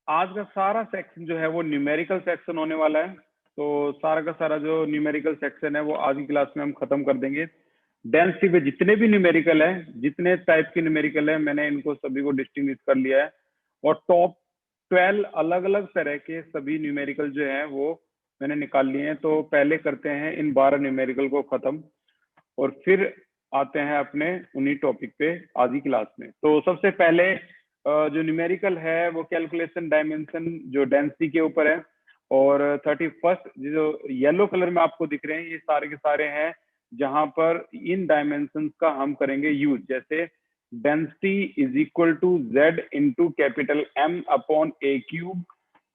आज का सारा सेक्शन जो है वो न्यूमेरिकल सेक्शन होने वाला है। तो सारा का सारा जो न्यूमेरिकल सेक्शन है वो आज की क्लास में हम खत्म कर देंगे। डेंसिटी पे जितने भी न्यूमेरिकल है, जितने टाइप के न्यूमेरिकल है, मैंने इनको सभी को डिस्टिंग्विश कर लिया है और टॉप 12 अलग अलग तरह के सभी न्यूमेरिकल जो है वो मैंने निकाल लिए हैं। तो पहले करते हैं इन 12 न्यूमेरिकल को खत्म और फिर आते हैं अपने उन्हीं टॉपिक पे आज की क्लास में। तो सबसे पहले जो न्यूमेरिकल है वो कैलकुलेशन डायमेंशन जो डेंसिटी के ऊपर है। और 31st जो येलो कलर में आपको दिख रहे हैं ये सारे के सारे हैं जहां पर इन डायमेंशन का हम करेंगे यूज। जैसे density is equal to Z into capital M upon A cube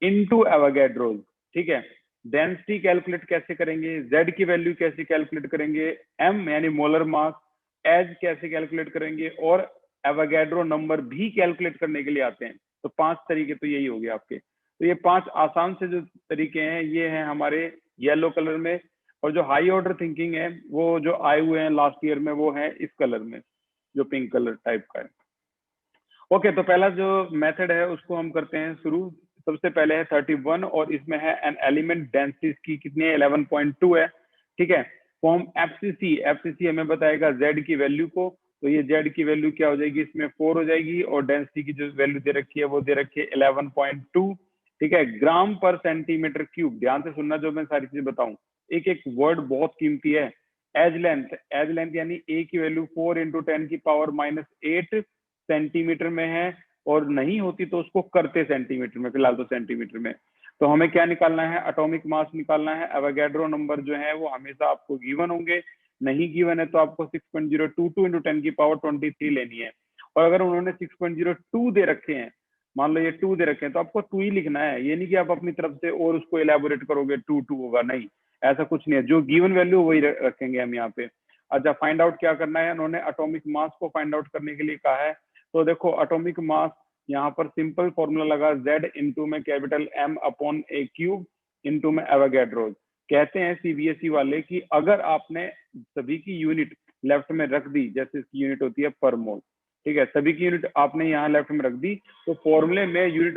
into Avogadro's. ठीक है, डेंसिटी कैलकुलेट कैसे करेंगे, जेड की वैल्यू कैसे कैलकुलेट करेंगे, एम यानी मोलर मास, एज कैसे कैलकुलेट करेंगे और एवोगैड्रो नंबर भी कैलकुलेट करने के लिए आते हैं। तो 5 तरीके तो यही हो गए आपके। तो ये 5 आसान से जो तरीके हैं ये हैं हमारे येलो कलर में, और जो हाई ऑर्डर थिंकिंग है वो जो आए हुए हैं लास्ट ईयर में वो है इस कलर में जो पिंक कलर टाइप का है। ओके, तो पहला जो मेथड है उसको हम करते हैं शुरू। सबसे पहले है 31 और इसमें है एन एलिमेंट डेंसिटी की कितनी है 11.2 है। ठीक है, फॉर्म एफसीसी हमें बताएगा जेड की वैल्यू को। तो ये जेड की वैल्यू क्या हो जाएगी, इसमें 4 हो जाएगी और डेंसिटी की जो वैल्यू दे रखी है वो दे रखी है 11.2। ठीक है, ग्राम पर सेंटीमीटर क्यूब। ध्यान से सुनना जो मैं सारी चीजें बताऊं, एक एक वर्ड बहुत कीमती है। एज लेंथ यानी ए की वैल्यू 4 इंटू 10 की पावर -8 सेंटीमीटर में है और नहीं होती तो उसको करते सेंटीमीटर में, फिलहाल तो सेंटीमीटर में। तो हमें क्या निकालना है, एटॉमिक मास निकालना है। एवोगैड्रो नंबर जो है वो हमेशा आपको गिवन होंगे, नहीं गिवन है तो आपको 6.022 इंटू 10 की पावर 23 लेनी है। और अगर उन्होंने 6.02 दे रखे हैं, मान लो ये 2 दे रखे हैं, तो आपको 2 ही लिखना है। ये नहीं कि आप अपनी तरफ से और उसको इलेबोरेट करोगे 2 होगा, नहीं, ऐसा कुछ नहीं है। जो गिवन वैल्यू वही रखेंगे हम यहाँ पे। अच्छा, फाइंड आउट क्या करना है, उन्होंने एटॉमिक मास को फाइंड आउट करने के लिए कहा है। तो देखो एटॉमिक मास यहाँ पर सिंपल फॉर्मूला लगा, जेड इंटू में कैपिटल एम अपॉन ए क्यूब इंटू में एवोगैड्रोस। कहते हैं सीबीएसई वाले कि अगर आपने सभी की यूनिट लेफ्ट में रख दी, जैसे इसकी यूनिट होती है पर मोल, ठीक है, सभी की यूनिट आपने यहाँ लेफ्ट में रख दी तो फॉर्मूले में यूनिट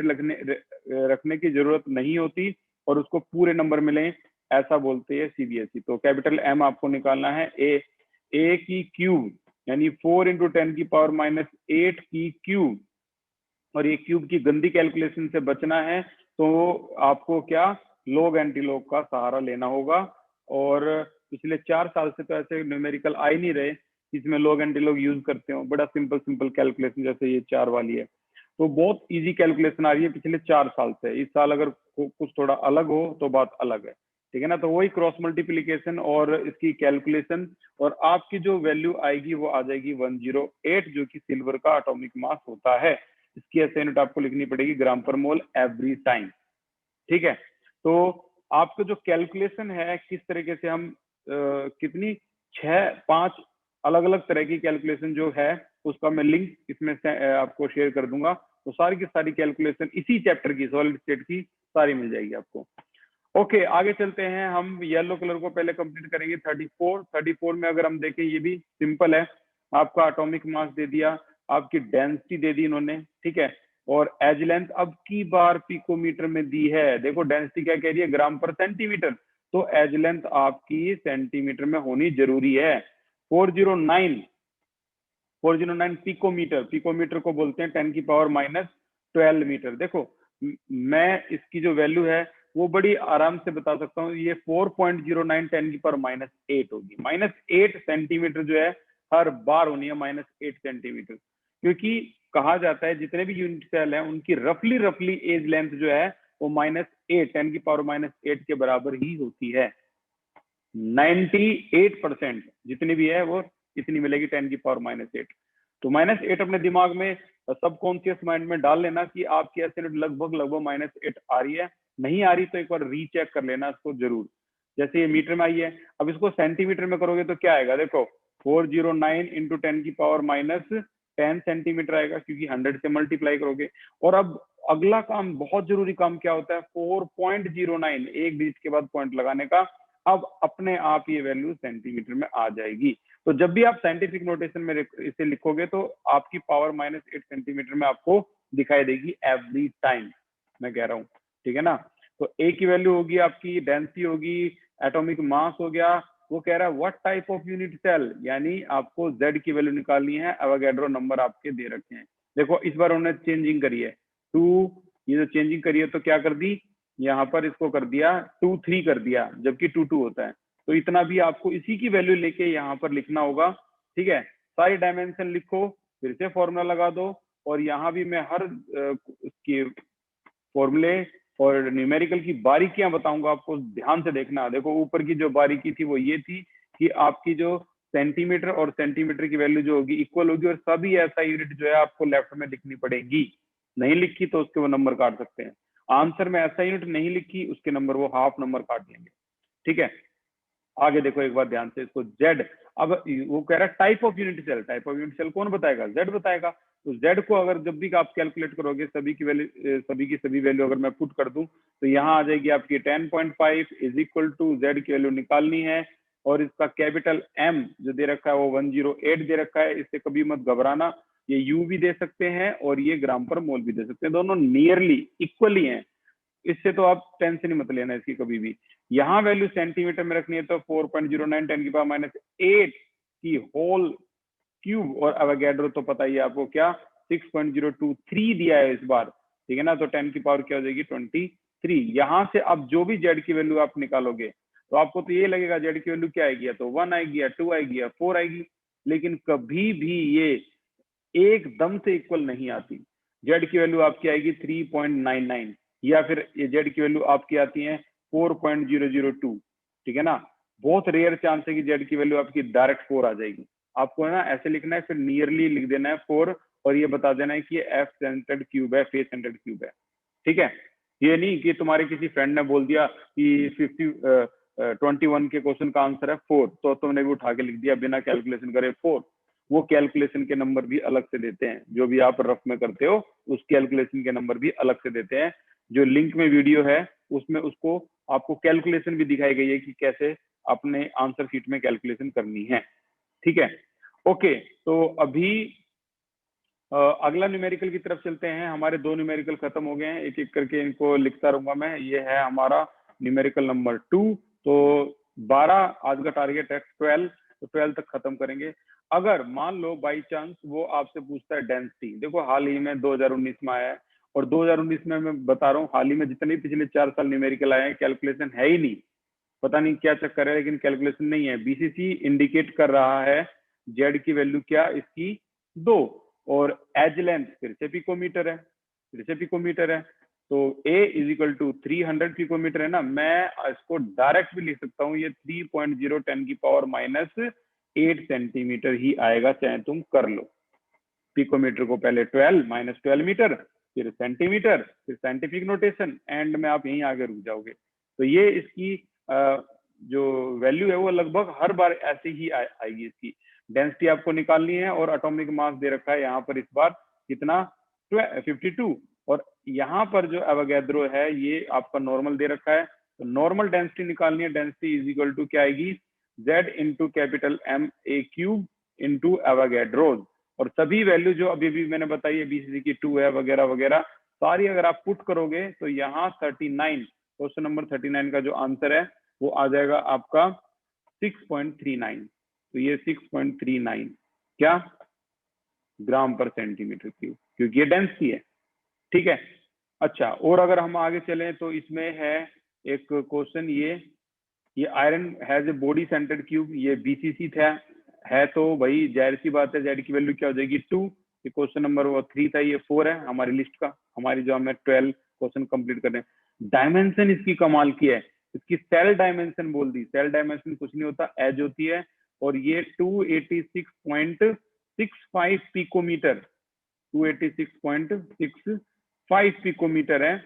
रखने की जरूरत नहीं होती और उसको पूरे नंबर मिले, ऐसा बोलते हैं सीबीएसई। तो कैपिटल एम आपको निकालना है ए की क्यूब यानी 4 इंटू 10 की पावर -8 की क्यूब। और ये क्यूब की गंदी कैलकुलेशन से बचना है तो आपको क्या, लॉग एंटी लॉग का सहारा लेना होगा। और पिछले 4 साल से तो ऐसे न्यूमेरिकल आ ही नहीं रहे इसमें लॉग एंटी लॉग यूज करते हो। बड़ा सिंपल कैलकुलेशन जैसे ये 4 वाली है, तो बहुत इजी कैलकुलेशन आ रही है पिछले 4 साल से। इस साल अगर कुछ थोड़ा अलग हो तो बात अलग है, ठीक है ना। तो वही क्रॉस मल्टीप्लीकेशन और इसकी कैलकुलेशन, और आपकी जो वैल्यू आएगी वो आ जाएगी 108, जो कि सिल्वर का एटॉमिक मास होता है। इसकी ऐसे यूनिट आपको लिखनी पड़ेगी ग्राम पर मोल एवरी टाइम। ठीक है, तो आपको जो कैलकुलेशन है किस तरीके से हम कितनी 6-5 अलग अलग तरह की कैलकुलेशन जो है उसका मैं लिंक इसमें से आपको शेयर कर दूंगा। तो सारी की सारी कैलकुलेशन इसी चैप्टर की सॉलिड स्टेट की सारी मिल जाएगी आपको। ओके, आगे चलते हैं। हम येलो कलर को पहले कंप्लीट करेंगे। 34 में अगर हम देखें ये भी सिंपल है। आपका एटॉमिक मास दे दिया, आपकी डेंसिटी दे दी इन्होंने, ठीक है, और एज लेंथ अब की बार पिकोमीटर में दी है। देखो डेंसिटी क्या कह रही है, ग्राम पर सेंटीमीटर, तो एज लेंथ आपकी सेंटीमीटर में होनी जरूरी है। 409 पिकोमीटर को बोलते हैं 10 की पावर -12 मीटर। देखो मैं इसकी जो वैल्यू है वो बड़ी आराम से बता सकता हूँ, ये 4.09 10 की पावर -8 होगी। -8 सेंटीमीटर जो है हर बार होनी है, -8 सेंटीमीटर, क्योंकि कहा जाता है जितने भी यूनिट सेल हैं उनकी रफली एज लेंथ जो है वो -8 10 की पावर -8 के बराबर ही होती है। 98% जितनी भी है वो इतनी मिलेगी 10 की पावर -8। तो -8 अपने दिमाग में सबकॉन्शियस माइंड में डाल लेना कि आपकी ऐसे लगभग -8 आ रही है। नहीं आ रही तो एक बार रीचेक कर लेना इसको जरूर। जैसे ये मीटर में आई है, अब इसको सेंटीमीटर में करोगे तो क्या आएगा, देखो 409 इंटू 10 की पावर -10 सेंटीमीटर आएगा, क्योंकि 100 से मल्टीप्लाई करोगे। और अब अगला काम, बहुत जरूरी काम क्या होता है, 4.09 एक डिजिट के बाद पॉइंट लगाने का। अब अपने आप ये वैल्यू सेंटीमीटर में आ जाएगी। तो जब भी आप साइंटिफिक नोटेशन में इसे लिखोगे तो आपकी पावर -8 सेंटीमीटर में आपको दिखाई देगी एवरी टाइम। मैं कह रहा हूँ, ठीक है ना। तो ए की वैल्यू होगी आपकी, डेंसिटी होगी, एटॉमिक मास हो गया। वो कह रहा है what type of unit cell, यानी आपको जेड की वैल्यू निकालनी है, एवोगैड्रो नंबर आपके दे रखे हैं। देखो इस बार उन्होंने चेंजिंग करी है, 2, ये जो चेंजिंग करी है तो क्या कर दी, यहाँ पर इसको कर दिया 2 3 कर दिया, जबकि 2 2 होता है। तो इतना भी आपको इसी की वैल्यू लेके यहाँ पर लिखना होगा, ठीक है। सारी डायमेंशन लिखो, फिर से फॉर्मूला लगा दो, और यहाँ भी मैं हर उसकी फॉर्मूले और न्यूमेरिकल की बारीकियां बताऊंगा आपको, ध्यान से देखना। देखो ऊपर की जो बारीकी थी वो ये थी कि आपकी जो सेंटीमीटर और सेंटीमीटर की वैल्यू जो होगी इक्वल होगी, और सभी ऐसा यूनिट जो है आपको लेफ्ट में लिखनी पड़ेगी। नहीं लिखी तो उसके वो नंबर काट सकते हैं। आंसर में ऐसा यूनिट नहीं लिखी, उसके नंबर वो हाफ नंबर काट लेंगे, ठीक है। आगे देखो एक बार ध्यान से इसको, जेड। अब वो कह रहा है type of unit cell, type of unit cell कौन बताएगा, जेड बताएगा। तो जेड को अगर जब भी आप कैलकुलेट करोगे, सभी की वैल्यू, सभी की सभी वैल्यू अगर मैं पुट कर दूं, तो यहाँ आ जाएगी आपकी 10.5 इज इक्वल टू जेड की वैल्यू निकालनी है। और इसका कैपिटल एम जो दे रखा है वो 108 दे रखा है, इससे कभी मत घबराना। ये यू भी दे सकते हैं और ये ग्राम पर मोल भी दे सकते हैं, दोनों नियरली इक्वली हैं। इससे तो आप टेंशन ही मत लेना इसकी कभी भी। यहाँ वैल्यू सेंटीमीटर में रखनी है तो 4.09 10⁻⁸ की होल क्यूब, और अवोगैड्रो तो पता ही है आपको क्या 6.023 दिया है इस बार, ठीक है ना। तो 10 की पावर क्या हो जाएगी 23। यहाँ से अब जो भी जेड की वैल्यू आप निकालोगे तो आपको तो ये लगेगा जेड की वैल्यू क्या आएगी, या तो 1 आएगी, या 2 आएगी, या 4 आएगी, लेकिन कभी भी ये एकदम से इक्वल नहीं आती। जेड की वैल्यू आपकी आएगी 3.99, या फिर ये जेड की वैल्यू आपकी आती है 4.002, ठीक है ना। बहुत रेयर चांस है कि जेड की वैल्यू आपकी डायरेक्ट 4 आ जाएगी। आपको है ना ऐसे लिखना है, फिर नियरली लिख देना है 4, और ये बता देना है कि ये एफ सेंटर्ड क्यूब है, फेस सेंटर्ड क्यूब है, ठीक है। ये नहीं कि तुम्हारे किसी फ्रेंड ने बोल दिया कि 21 के क्वेश्चन का आंसर है 4, तो तुमने भी उठा के लिख दिया बिना कैलकुलेशन करे 4। वो कैलकुलेशन के नंबर भी अलग से देते हैं, जो भी आप रफ में करते हो उस कैलकुलेशन के नंबर भी अलग से देते हैं। जो लिंक में वीडियो है उसमें उसको आपको कैलकुलेशन भी दिखाई गई है कि कैसे अपने आंसर शीट में कैलकुलेशन करनी है, ठीक है। ओके, तो अभी अगला न्यूमेरिकल की तरफ चलते हैं। हमारे 2 न्यूमेरिकल खत्म हो गए हैं, एक एक करके इनको लिखता रहूंगा मैं। ये है हमारा न्यूमेरिकल नंबर 2। तो 12 आज का टारगेट है, 12 तो 12 तक खत्म करेंगे। अगर मान लो बाई चांस वो आपसे पूछता है डेंसिटी, देखो हाल ही में 2019 में आया है, और 2019 में मैं बता रहा हूँ हाल ही में जितने पिछले 4 साल न्यूमेरिकल आए हैं कैलकुलेशन है ही नहीं, पता नहीं क्या चक्कर है, लेकिन कैलकुलेशन नहीं है। बीसीसी इंडिकेट कर रहा है जेड की वैल्यू क्या इसकी 2, और एज लेंथ फिर से पिकोमीटर है, फिर से पिकोमीटर है। तो ए इज इक्वल टू 300 पिकोमीटर है ना। मैं इसको डायरेक्ट भी लिख सकता हूँ, ये 3.0 10⁻⁸ सेंटीमीटर ही आएगा, चाहे तुम कर लो। पिकोमीटर को पहले 12 मीटर, फिर सेंटीमीटर, फिर साइंटिफिक नोटेशन, एंड में आप यहीं आगे रुक जाओगे। तो ये इसकी जो वैल्यू है वो लगभग हर बार ऐसे ही आएगी। इसकी डेंसिटी आपको निकालनी है, और एटॉमिक मास दे रखा है यहाँ पर इस बार कितना 52, और यहाँ पर जो एवोगैड्रो है ये आपका नॉर्मल दे रखा है। तो नॉर्मल डेंसिटी निकालनी है, डेंसिटी इज इक्वल टू क्या आएगी, Z into capital M A cube into Avogadro's. और सभी वैल्यू जो अभी भी मैंने बताई है, बीसीसी की 2 है वगैरह वगैरह सारी अगर आप पुट करोगे तो यहाँ 39, क्वेश्चन नंबर 39 का जो आंसर है वो आ जाएगा आपका 6.39। तो ये 6.39 क्या ग्राम पर सेंटीमीटर क्यूब, क्योंकि ये डेंसिटी है, ठीक है। अच्छा, और अगर हम आगे चलें तो इसमें है एक क्वेश्चन, ये iron has a body centred cube, ये बीसीसी था है, तो भाई जाहिर सी बात है जेड की वैल्यू क्या हो जाएगी 2। ये क्वेश्चन नंबर वो 3 था, ये 4 है हमारी लिस्ट का, हमारी जो हमें 12 क्वेश्चन कंप्लीट करने। डायमेंशन इसकी कमाल की है, इसकी सेल डायमेंशन बोल दी। सेल डायमेंशन कुछ नहीं होता, एज होती है, और ये 286.65 पिकोमीटर, 286.65 पिकोमीटर है।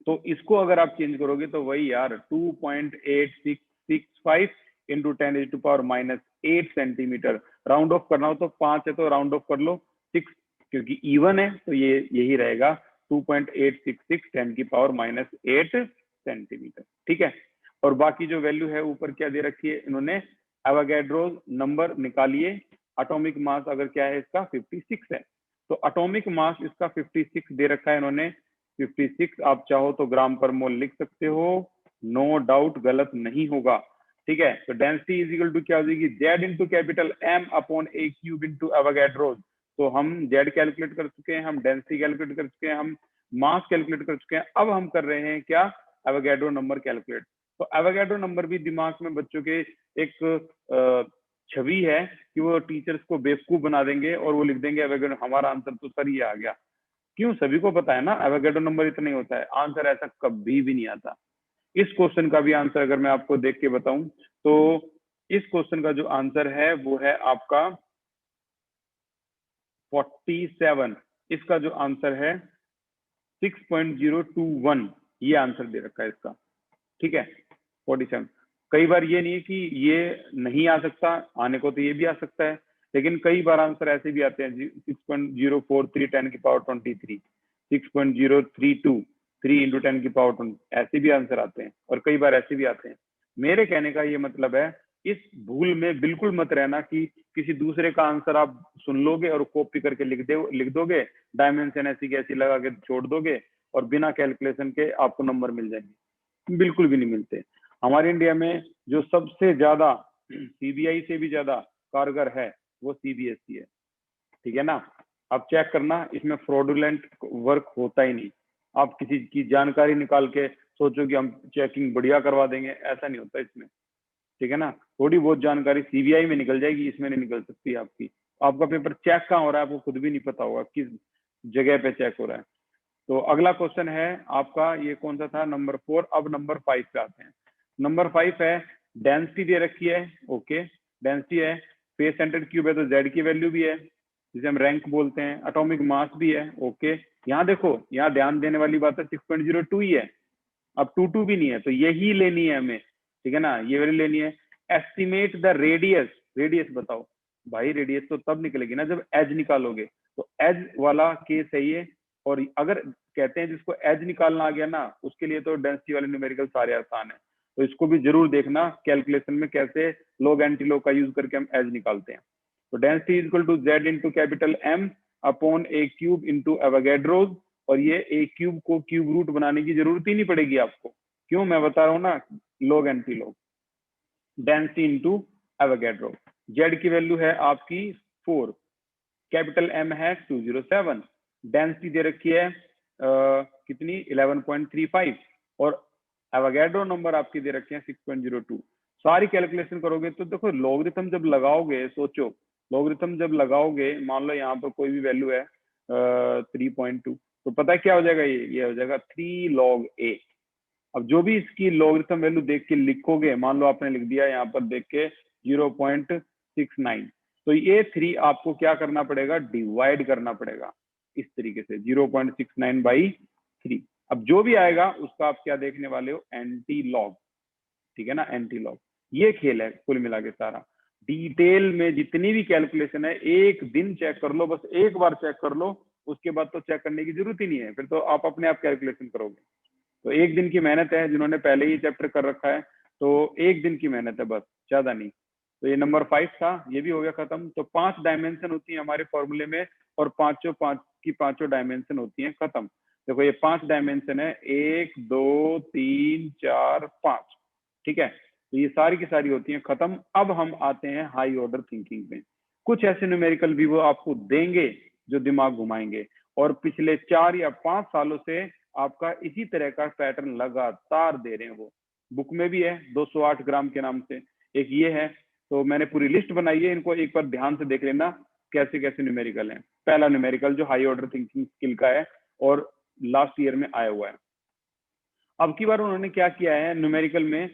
तो इसको अगर आप चेंज करोगे तो वही यार 2.8665 इंटू 10⁻⁻8 सेंटीमीटर। राउंड ऑफ करना हो तो 5 है तो राउंड ऑफ कर लो 6, क्योंकि इवन है तो ये यही रहेगा 2.866 10⁻⁸ सेंटीमीटर, ठीक है। और बाकी जो वैल्यू है ऊपर क्या दे रखी है इन्होंने, एवोगैड्रो नंबर निकालिए। एटॉमिक मास अगर क्या है इसका 56 है, तो एटॉमिक मास इसका 56 दे रखा है इन्होंने। 56 आप चाहो तो ग्राम पर मोल लिख सकते हो, नो डाउट गलत नहीं होगा। ठीक है, तो डेंसिटी इज इक्वल टू क्या हो जाएगी, Z into capital M upon ए क्यूब इंटू एवोगैड्रोस। तो हम जेड कैलकुलेट कर चुके हैं, हम डेंसिटी कैलकुलेट कर चुके हैं, हम मास कैलकुलेट कर चुके हैं। अब हम कर रहे हैं क्या, एवोगैड्रो नंबर कैलकुलेट। तो एवोगैड्रो नंबर भी दिमाग में बच्चों के एक छवि है कि वो टीचर्स को बेवकूफ बना देंगे और वो लिख देंगे एवोगैड्रो, हमारा आंसर तो सर ये आ गया। क्यों, सभी को पता है ना एवोगैड्रो नंबर इतना ही होता है, आंसर ऐसा कभी भी नहीं आता। इस क्वेश्चन का भी आंसर अगर मैं आपको देख के बताऊं तो इस क्वेश्चन का जो आंसर है वो है आपका 47। इसका जो आंसर है 6.021, ये आंसर दे रखा है इसका। ठीक है, 47। कई बार ये नहीं है कि ये नहीं आ सकता, आने को तो ये भी आ सकता है, लेकिन कई बार आंसर ऐसे भी आते हैं 6.043 10 की पावर 23, 6.032 3 इंटू 10 की पावर 20, ऐसे भी आंसर आते हैं और कई बार ऐसे भी आते हैं। मेरे कहने का ये मतलब है, इस भूल में बिल्कुल मत रहना कि किसी दूसरे का आंसर आप सुन लोगे और कॉपी करके लिख दोगे, डायमेंशन ऐसी की ऐसी लगा के छोड़ दोगे और बिना कैलकुलेशन के आपको नंबर मिल जाएंगे। बिल्कुल भी नहीं मिलते। हमारे इंडिया में जो सबसे ज्यादा सीबीआई से भी ज्यादा कारगर है वो सीबीएसई है। ठीक है ना, आप चेक करना, इसमें फ्रॉडुलेंट वर्क होता ही नहीं। आप किसी की जानकारी निकाल के सोचो कि हम चेकिंग बढ़िया करवा देंगे, ऐसा नहीं होता इसमें। ठीक है ना, थोड़ी बहुत जानकारी सीबीआई में निकल जाएगी, इसमें नहीं निकल सकती आपकी। आपका पेपर चेक कहाँ हो रहा है आपको खुद भी नहीं पता होगा, किस जगह पे चेक हो रहा है। तो अगला क्वेश्चन है आपका, ये कौन सा था, नंबर 4। अब नंबर 5 पे आते हैं। नंबर 5 है डेंसिटी दे रखी है। ओके, डेंसिटी है, फेस सेंटर्ड क्यूब है तो जेड की वैल्यू भी है जिसे हम रैंक बोलते हैं, एटॉमिक मास भी है। ओके, यहाँ देखो, यहाँ ध्यान देने वाली बात है 6.02 ही है, अब 22 भी नहीं है, तो यही लेनी है हमें। ठीक है ना, ये वैल्यू लेनी है। एस्टिमेट द रेडियस, रेडियस बताओ भाई, रेडियस तो तब निकलेगी ना जब एज निकालोगे, तो एज वाला केस है ये। और अगर कहते हैं जिसको एज निकालना आ गया ना, उसके लिए तो डेंसिटी वाले न्यूमेरिकल सारे आसान है, तो इसको भी जरूर देखना कैलकुलेशन में कैसे लॉग एंटी लॉग का यूज करके हम एज निकालते हैं। तो density is equal to Z into capital M upon A cube into Avogadro's. और ये ए क्यूब को क्यूब रूट बनाने की जरूरत ही नहीं पड़ेगी आपको, क्यों, मैं बता रहा हूँ ना, log anti log. Density into Avogadro, Z की वैल्यू है आपकी 4, कैपिटल एम है 207, डेंसिटी दे रखी है कितनी 11.35 और एवोगैड्रो नंबर आपकी दे रखे हैं 6.02। सारी कैलकुलेशन करोगे तो देखो लॉगरिथम जब लगाओगे, सोचो लॉगरिथम जब लगाओगे, मान लो यहाँ पर कोई भी वैल्यू है 3.2, तो पता है क्या हो जाएगा, ये हो जाएगा 3 log a। अब जो भी इसकी लॉगरिथम वैल्यू देख के लिखोगे, मान लो आपने लिख दिया यहाँ पर देख के 0.69, तो ये 3 आपको क्या करना पड़ेगा, डिवाइड करना पड़ेगा इस तरीके से 0.69 बाई 3। अब जो भी आएगा उसका आप क्या देखने वाले हो, एंटी लॉग। ठीक है ना, एंटी लॉग। ये खेल है कुल मिला के सारा। डिटेल में जितनी भी कैलकुलेशन है एक दिन चेक कर लो, बस एक बार चेक कर लो, उसके बाद तो चेक करने की जरूरत ही नहीं है, फिर तो आप अपने आप कैलकुलेशन करोगे। तो एक दिन की मेहनत है, जिन्होंने पहले ही चैप्टर कर रखा है तो एक दिन की मेहनत है बस, ज्यादा नहीं। तो ये नंबर 5 था, ये भी हो गया खत्म। तो 5 डायमेंशन होती है हमारे फॉर्मूले में और पांचों डायमेंशन होती हैं खत्म। देखो ये 5 डायमेंशन है, 1 2 3 4 5। ठीक है, तो ये सारी की सारी होती हैं खत्म। अब हम आते हैं हाई ऑर्डर थिंकिंग में। कुछ ऐसे न्यूमेरिकल भी वो आपको देंगे जो दिमाग घुमाएंगे, और पिछले 4 या 5 सालों से आपका इसी तरह का पैटर्न लगातार दे रहे हैं। वो बुक में भी है 208 ग्राम के नाम से, एक ये है। तो मैंने पूरी लिस्ट बनाई है, इनको एक बार ध्यान से देख लेना कैसे कैसे न्यूमेरिकल हैं। पहला न्यूमेरिकल जो हाई ऑर्डर थिंकिंग स्किल का है और लास्ट ईयर में आया हुआ है। अब की बार उन्होंने क्या किया है न्यूमेरिकल में,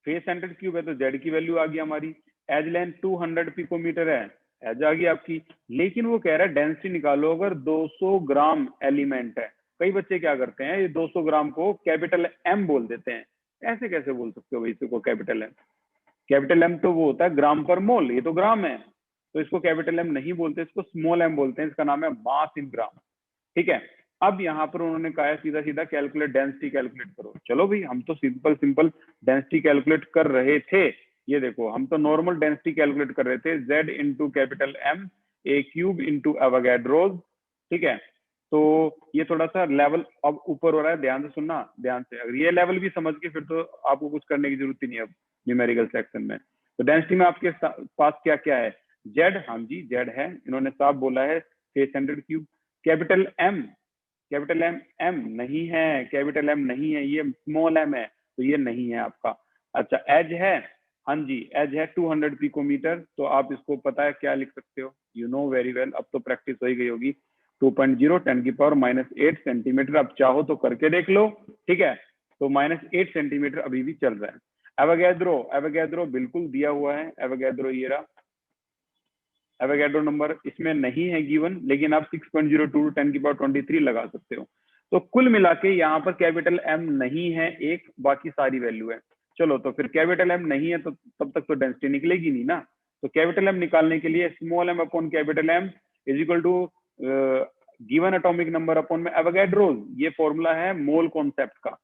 फेस सेंटर्ड क्यूब है तो जेड की वैल्यू आ गई हमारी, एज लेंथ 200 पिकोमीटर है, एज आ गई आपकी। लेकिन वो कह रहा है डेंसिटी निकालो अगर 200 ग्राम एलिमेंट है। कई बच्चे क्या करते हैं, ये 200 ग्राम को कैपिटल एम बोल देते हैं। ऐसे कैसे बोल सकते हो भाई इसको कैपिटल एम? कैपिटल एम तो वो होता है ग्राम पर मोल, ये तो ग्राम है, तो इसको कैपिटल एम नहीं बोलते, इसको स्मॉल एम बोलते हैं। इसका नाम है मास इन ग्राम। ठीक है, अब यहाँ पर उन्होंने कहा है सीधा सीधा कैलकुलेट डेंसिटी कैलकुलेट करो। चलो भाई, हम तो सिंपल सिंपल डेंसिटी कैलकुलेट कर रहे थे। ये देखो, हम तो नॉर्मल डेंसिटी कैलकुलेट कर रहे थे, z into capital M A cube into Avogadro's. ठीक है, तो ये थोड़ा सा लेवल अब ऊपर हो रहा है, ध्यान से सुनना, ध्यान से। अगर ये लेवल भी समझ के फिर तो आपको कुछ करने की जरूरत ही नहीं है अब न्यूमेरिकल सेक्शन में। तो डेंसिटी में आपके पास क्या क्या है? जेड, हाँ जी जेड है, इन्होंने साफ बोला है 600 क्यूब। कैपिटल एम एम नहीं है, कैपिटल एम नहीं है, ये स्मॉल एम है, तो ये नहीं है आपका। अच्छा एज है, हाँ जी एज है 200 पिकोमीटर, तो आप इसको पता है क्या लिख सकते हो, यू नो वेरी वेल, अब तो प्रैक्टिस हो ही गई होगी। 2.0 10⁻⁸ सेंटीमीटर, अब चाहो तो करके देख लो, ठीक है। तो -8 सेंटीमीटर अभी भी चल रहा है। एवोगैड्रो बिल्कुल दिया हुआ है, एवोगैड्रो ये रहा, एवोगैड्रो नंबर इसमें नहीं है गिवन, लेकिन आप 6.02 10⁻23 लगा सकते हो। तो कुल मिला के यहाँ पर कैपिटल एम नहीं है एक, बाकी सारी वैल्यू है। चलो तो फिर कैपिटल एम नहीं है तो तब तक तो डेंसिटी निकलेगी नहीं ना। तो कैपिटल एम निकालने के लिए small M upon capital M is equal to given atomic number upon में एवोगैड्रोस, ये फॉर्मूला है मोल कॉन्सेप्ट का।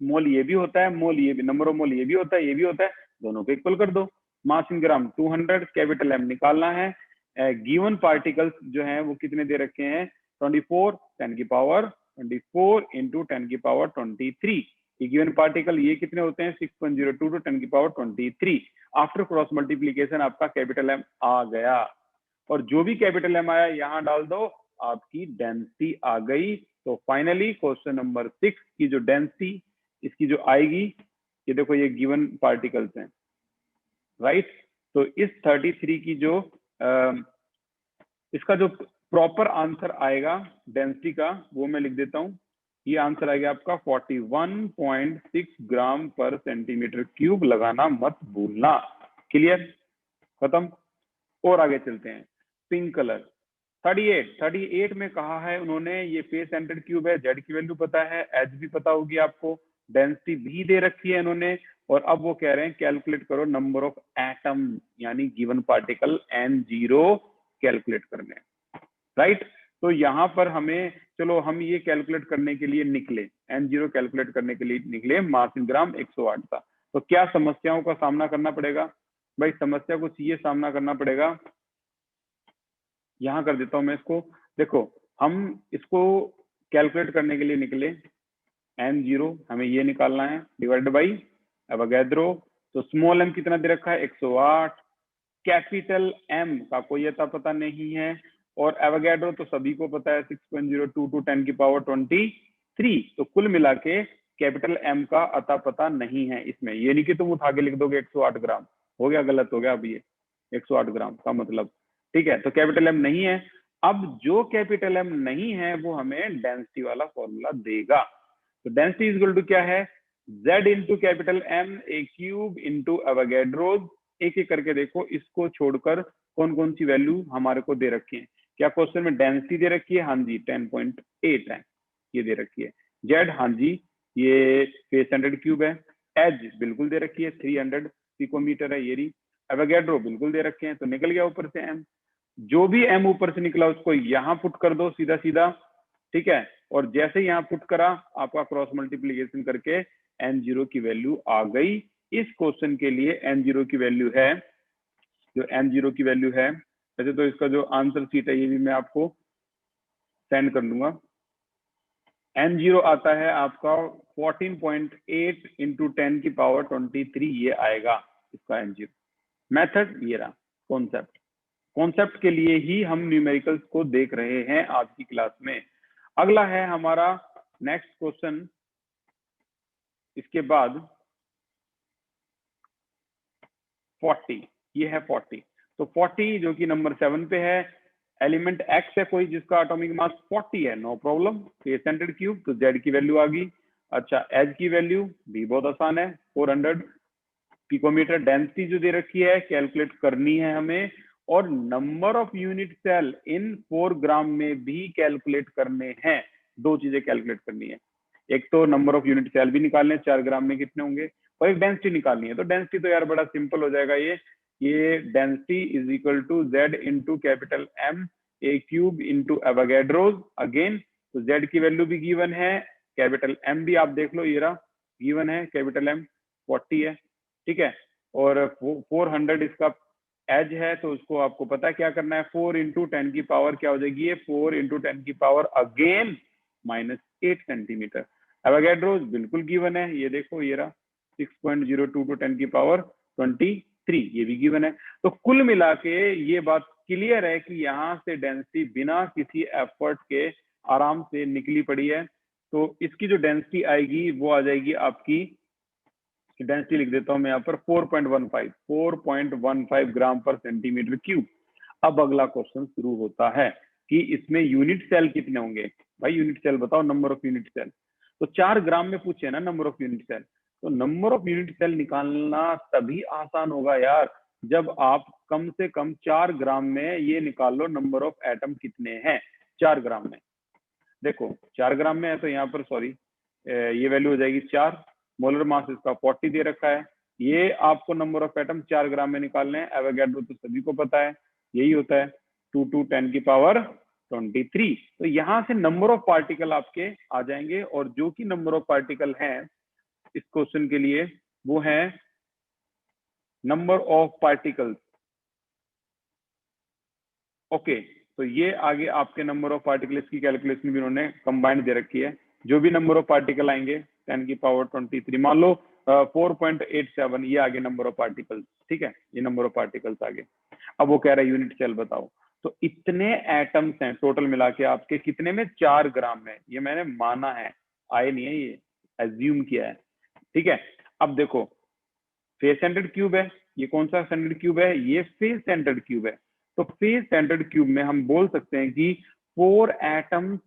मोल ये भी होता है, मोल ये भी, नंबर ऑफ मोल ये भी होता है, ये भी होता है, दोनों को इक्वल कर दो। मास इन ग्राम 200, कैपिटल एम निकालना है। गिवन पार्टिकल्स जो हैं वो कितने दे रखे हैं? 24 10⁻24 इंटू 10⁻23। गिवन पार्टिकल ये कितने होते हैं? 6.02 टू 10⁻23। आफ्टर क्रॉस मल्टीप्लीकेशन आपका कैपिटल एम आ गया, और जो भी कैपिटल एम आया यहाँ डाल दो, आपकी डेंसिटी आ गई। तो फाइनली क्वेश्चन नंबर 6 की जो डेंसिटी इसकी जो आएगी, ये देखो ये गिवन पार्टिकल्स हैं, राइट। तो इस 33 की जो इसका जो प्रॉपर आंसर आएगा डेंसिटी का, वो मैं लिख देता हूं। ये आंसर आएगा आपका 41.6 ग्राम पर सेंटीमीटर क्यूब, लगाना मत भूलना। क्लियर, खत्म। और आगे चलते हैं। पिंक कलर 38 में कहा है उन्होंने, ये फेस सेंटर्ड क्यूब है, जेड की वैल्यू पता है, एच भी पता होगी आपको, डेंसिटी भी दे रखी है इन्होंने, और अब वो कह रहे हैं कैलकुलेट करो नंबर ऑफ एटम, यानी गिवन पार्टिकल N0 कैलकुलेट करने, राइट। तो यहाँ पर हमें, चलो हम ये कैलकुलेट करने के लिए निकले, N0 कैलकुलेट करने के लिए निकले, मास इन ग्राम 108 था। तो क्या समस्याओं का सामना करना पड़ेगा भाई? समस्या कुछ ये सामना करना पड़ेगा, यहां कर देता हूं मैं इसको। देखो हम इसको कैलकुलेट करने के लिए निकले, N0 हमें ये निकालना है, डिवाइड बाई एवोगैड्रो। तो स्मॉल एम कितना दे रखा है? 108। कैपिटल एम का कोई अता पता नहीं है, और एवोगैड्रो तो सभी को पता है 6.02 टू 10⁻23। तो कुल मिला के कैपिटल एम का अता पता नहीं है इसमें। ये नहीं कि तुम उठा के लिख दोगे 108 ग्राम, हो गया, गलत हो गया अब ये 108 ग्राम का मतलब, ठीक है। तो कैपिटल एम नहीं है। अब जो कैपिटल एम नहीं है वो हमें डेंसिटी वाला फॉर्मूला देगा। तो डेंसिटी इज इक्वल टू क्या है? Z into capital M A cube into Avogadro's. एक एक करके देखो, इसको छोड़कर कौन कौन सी वैल्यू हमारे को दे रखी है। क्या क्वेश्चन में डेंसिटी दे रखी है? हाँ जी 10.8 है, ये दे रखी है। जेड, हाँ जी ये फेस सेंटर्ड क्यूब है। एज बिल्कुल दे रखी है, 300 पिकोमीटर है ये रही। एवोगैड्रो बिल्कुल दे रखे हैं, तो निकल गया ऊपर से एम। जो भी एम ऊपर से निकला उसको यहाँ पुट कर दो सीधा सीधा, ठीक है। और जैसे यहाँ पुट करा, आपका क्रॉस मल्टीप्लीकेशन करके N0 की वैल्यू आ गई। इस क्वेश्चन के लिए N0 की वैल्यू है, जो N0 की वैल्यू है, वैसे तो इसका जो आंसर शीट है ये भी मैं आपको सेंड कर दूंगा। N0 आता है आपका 14.8 इंटू 10⁻23, ये आएगा इसका N0। मेथड ये रहा, कॉन्सेप्ट के लिए ही हम न्यूमेरिकल्स को देख रहे हैं आज की क्लास में। अगला है हमारा नेक्स्ट क्वेश्चन, इसके बाद 40, ये है 40। तो 40 जो कि नंबर 7 पे है, एलिमेंट X है कोई जिसका एटॉमिक मास 40 है, no problem, face centred cube, तो Z की वैल्यू आ गई। अच्छा एच की वैल्यू भी बहुत आसान है, 400 पिकोमीटर। डेंसिटी जो दे रखी है कैलकुलेट करनी है हमें, और नंबर ऑफ यूनिट सेल इन 4 ग्राम में भी कैलकुलेट करने हैं। दो चीजें कैलकुलेट करनी है, एक तो नंबर ऑफ यूनिट सेल भी निकालने, 4 ग्राम में कितने होंगे, और एक डेंसिटी निकालनी है। तो डेंसिटी तो यार बड़ा सिंपल हो जाएगा, ये density is equal to Z into capital M A cube into Avogadro's again. तो Z की वैल्यू भी गिवन है, कैपिटल एम भी आप देख लो, ये रहा गिवन है, कैपिटल एम 40 है, ठीक है। और 400 इसका एज है तो उसको आपको पता है क्या करना है, 4 इंटू 10 की पावर क्या हो जाएगी, ये 4 इंटू 10 की पावर अगेन -8 सेंटीमीटर। एवोगैड्रो बिल्कुल गिवन है, ये देखो ये रहा 6.02 टू 10 की पावर 23, ये भी गिवन है। तो कुल मिला के ये बात क्लियर है कि यहाँ से डेंसिटी बिना किसी एफर्ट के आराम से निकली पड़ी है। तो इसकी जो डेंसिटी आएगी वो आ जाएगी आपकी, डेंसिटी लिख देता हूं मैं यहाँ पर 4.15 ग्राम पर सेंटीमीटर क्यूब। अब अगला क्वेश्चन शुरू होता है कि इसमें यूनिट सेल कितने होंगे। भाई यूनिट सेल बताओ, नंबर ऑफ यूनिट सेल। तो 4 ग्राम में पूछे ना नंबर ऑफ यूनिट सेल, तो नंबर ऑफ यूनिट सेल निकालना तभी आसान होगा यार जब आप कम से कम 4 ग्राम में ये निकाल लो नंबर ऑफ एटम कितने हैं 4 ग्राम में। देखो 4 ग्राम में है तो यहाँ पर सॉरी ये वैल्यू हो जाएगी 4, मोलर मास इसका 40 दे रखा है। ये आपको नंबर ऑफ एटम 4 ग्राम में निकालने हैं। एवोगैड्रो तो सभी को पता है यही होता है 2 टू 10 की पावर 23। तो यहाँ से नंबर ऑफ पार्टिकल आपके आ जाएंगे, और जो कि नंबर ऑफ पार्टिकल हैं इस क्वेश्चन के लिए वो है नंबर ऑफ पार्टिकल्स। ओके, तो ये आगे आपके नंबर ऑफ पार्टिकल्स की कैलकुलेशन भी उन्होंने कंबाइंड दे रखी है। जो भी नंबर ऑफ पार्टिकल आएंगे 10 की पावर 23, मान लो 4.87, ये आगे नंबर ऑफ पार्टिकल्स, ठीक है, ये नंबर ऑफ पार्टिकल्स आगे। अब वो कह रहा है यूनिट सेल बताओ। तो इतने एटम्स हैं टोटल मिला के आपके कितने में, 4 ग्राम में। ये मैंने माना है, आए नहीं है, ये एज्यूम किया है, ठीक है। अब देखो फेस सेंटर्ड क्यूब है, ये कौन सा सेंटर्ड क्यूब है, ये फेस सेंटर्ड क्यूब है। तो फेस सेंटर्ड क्यूब में हम बोल सकते हैं कि 4 एटम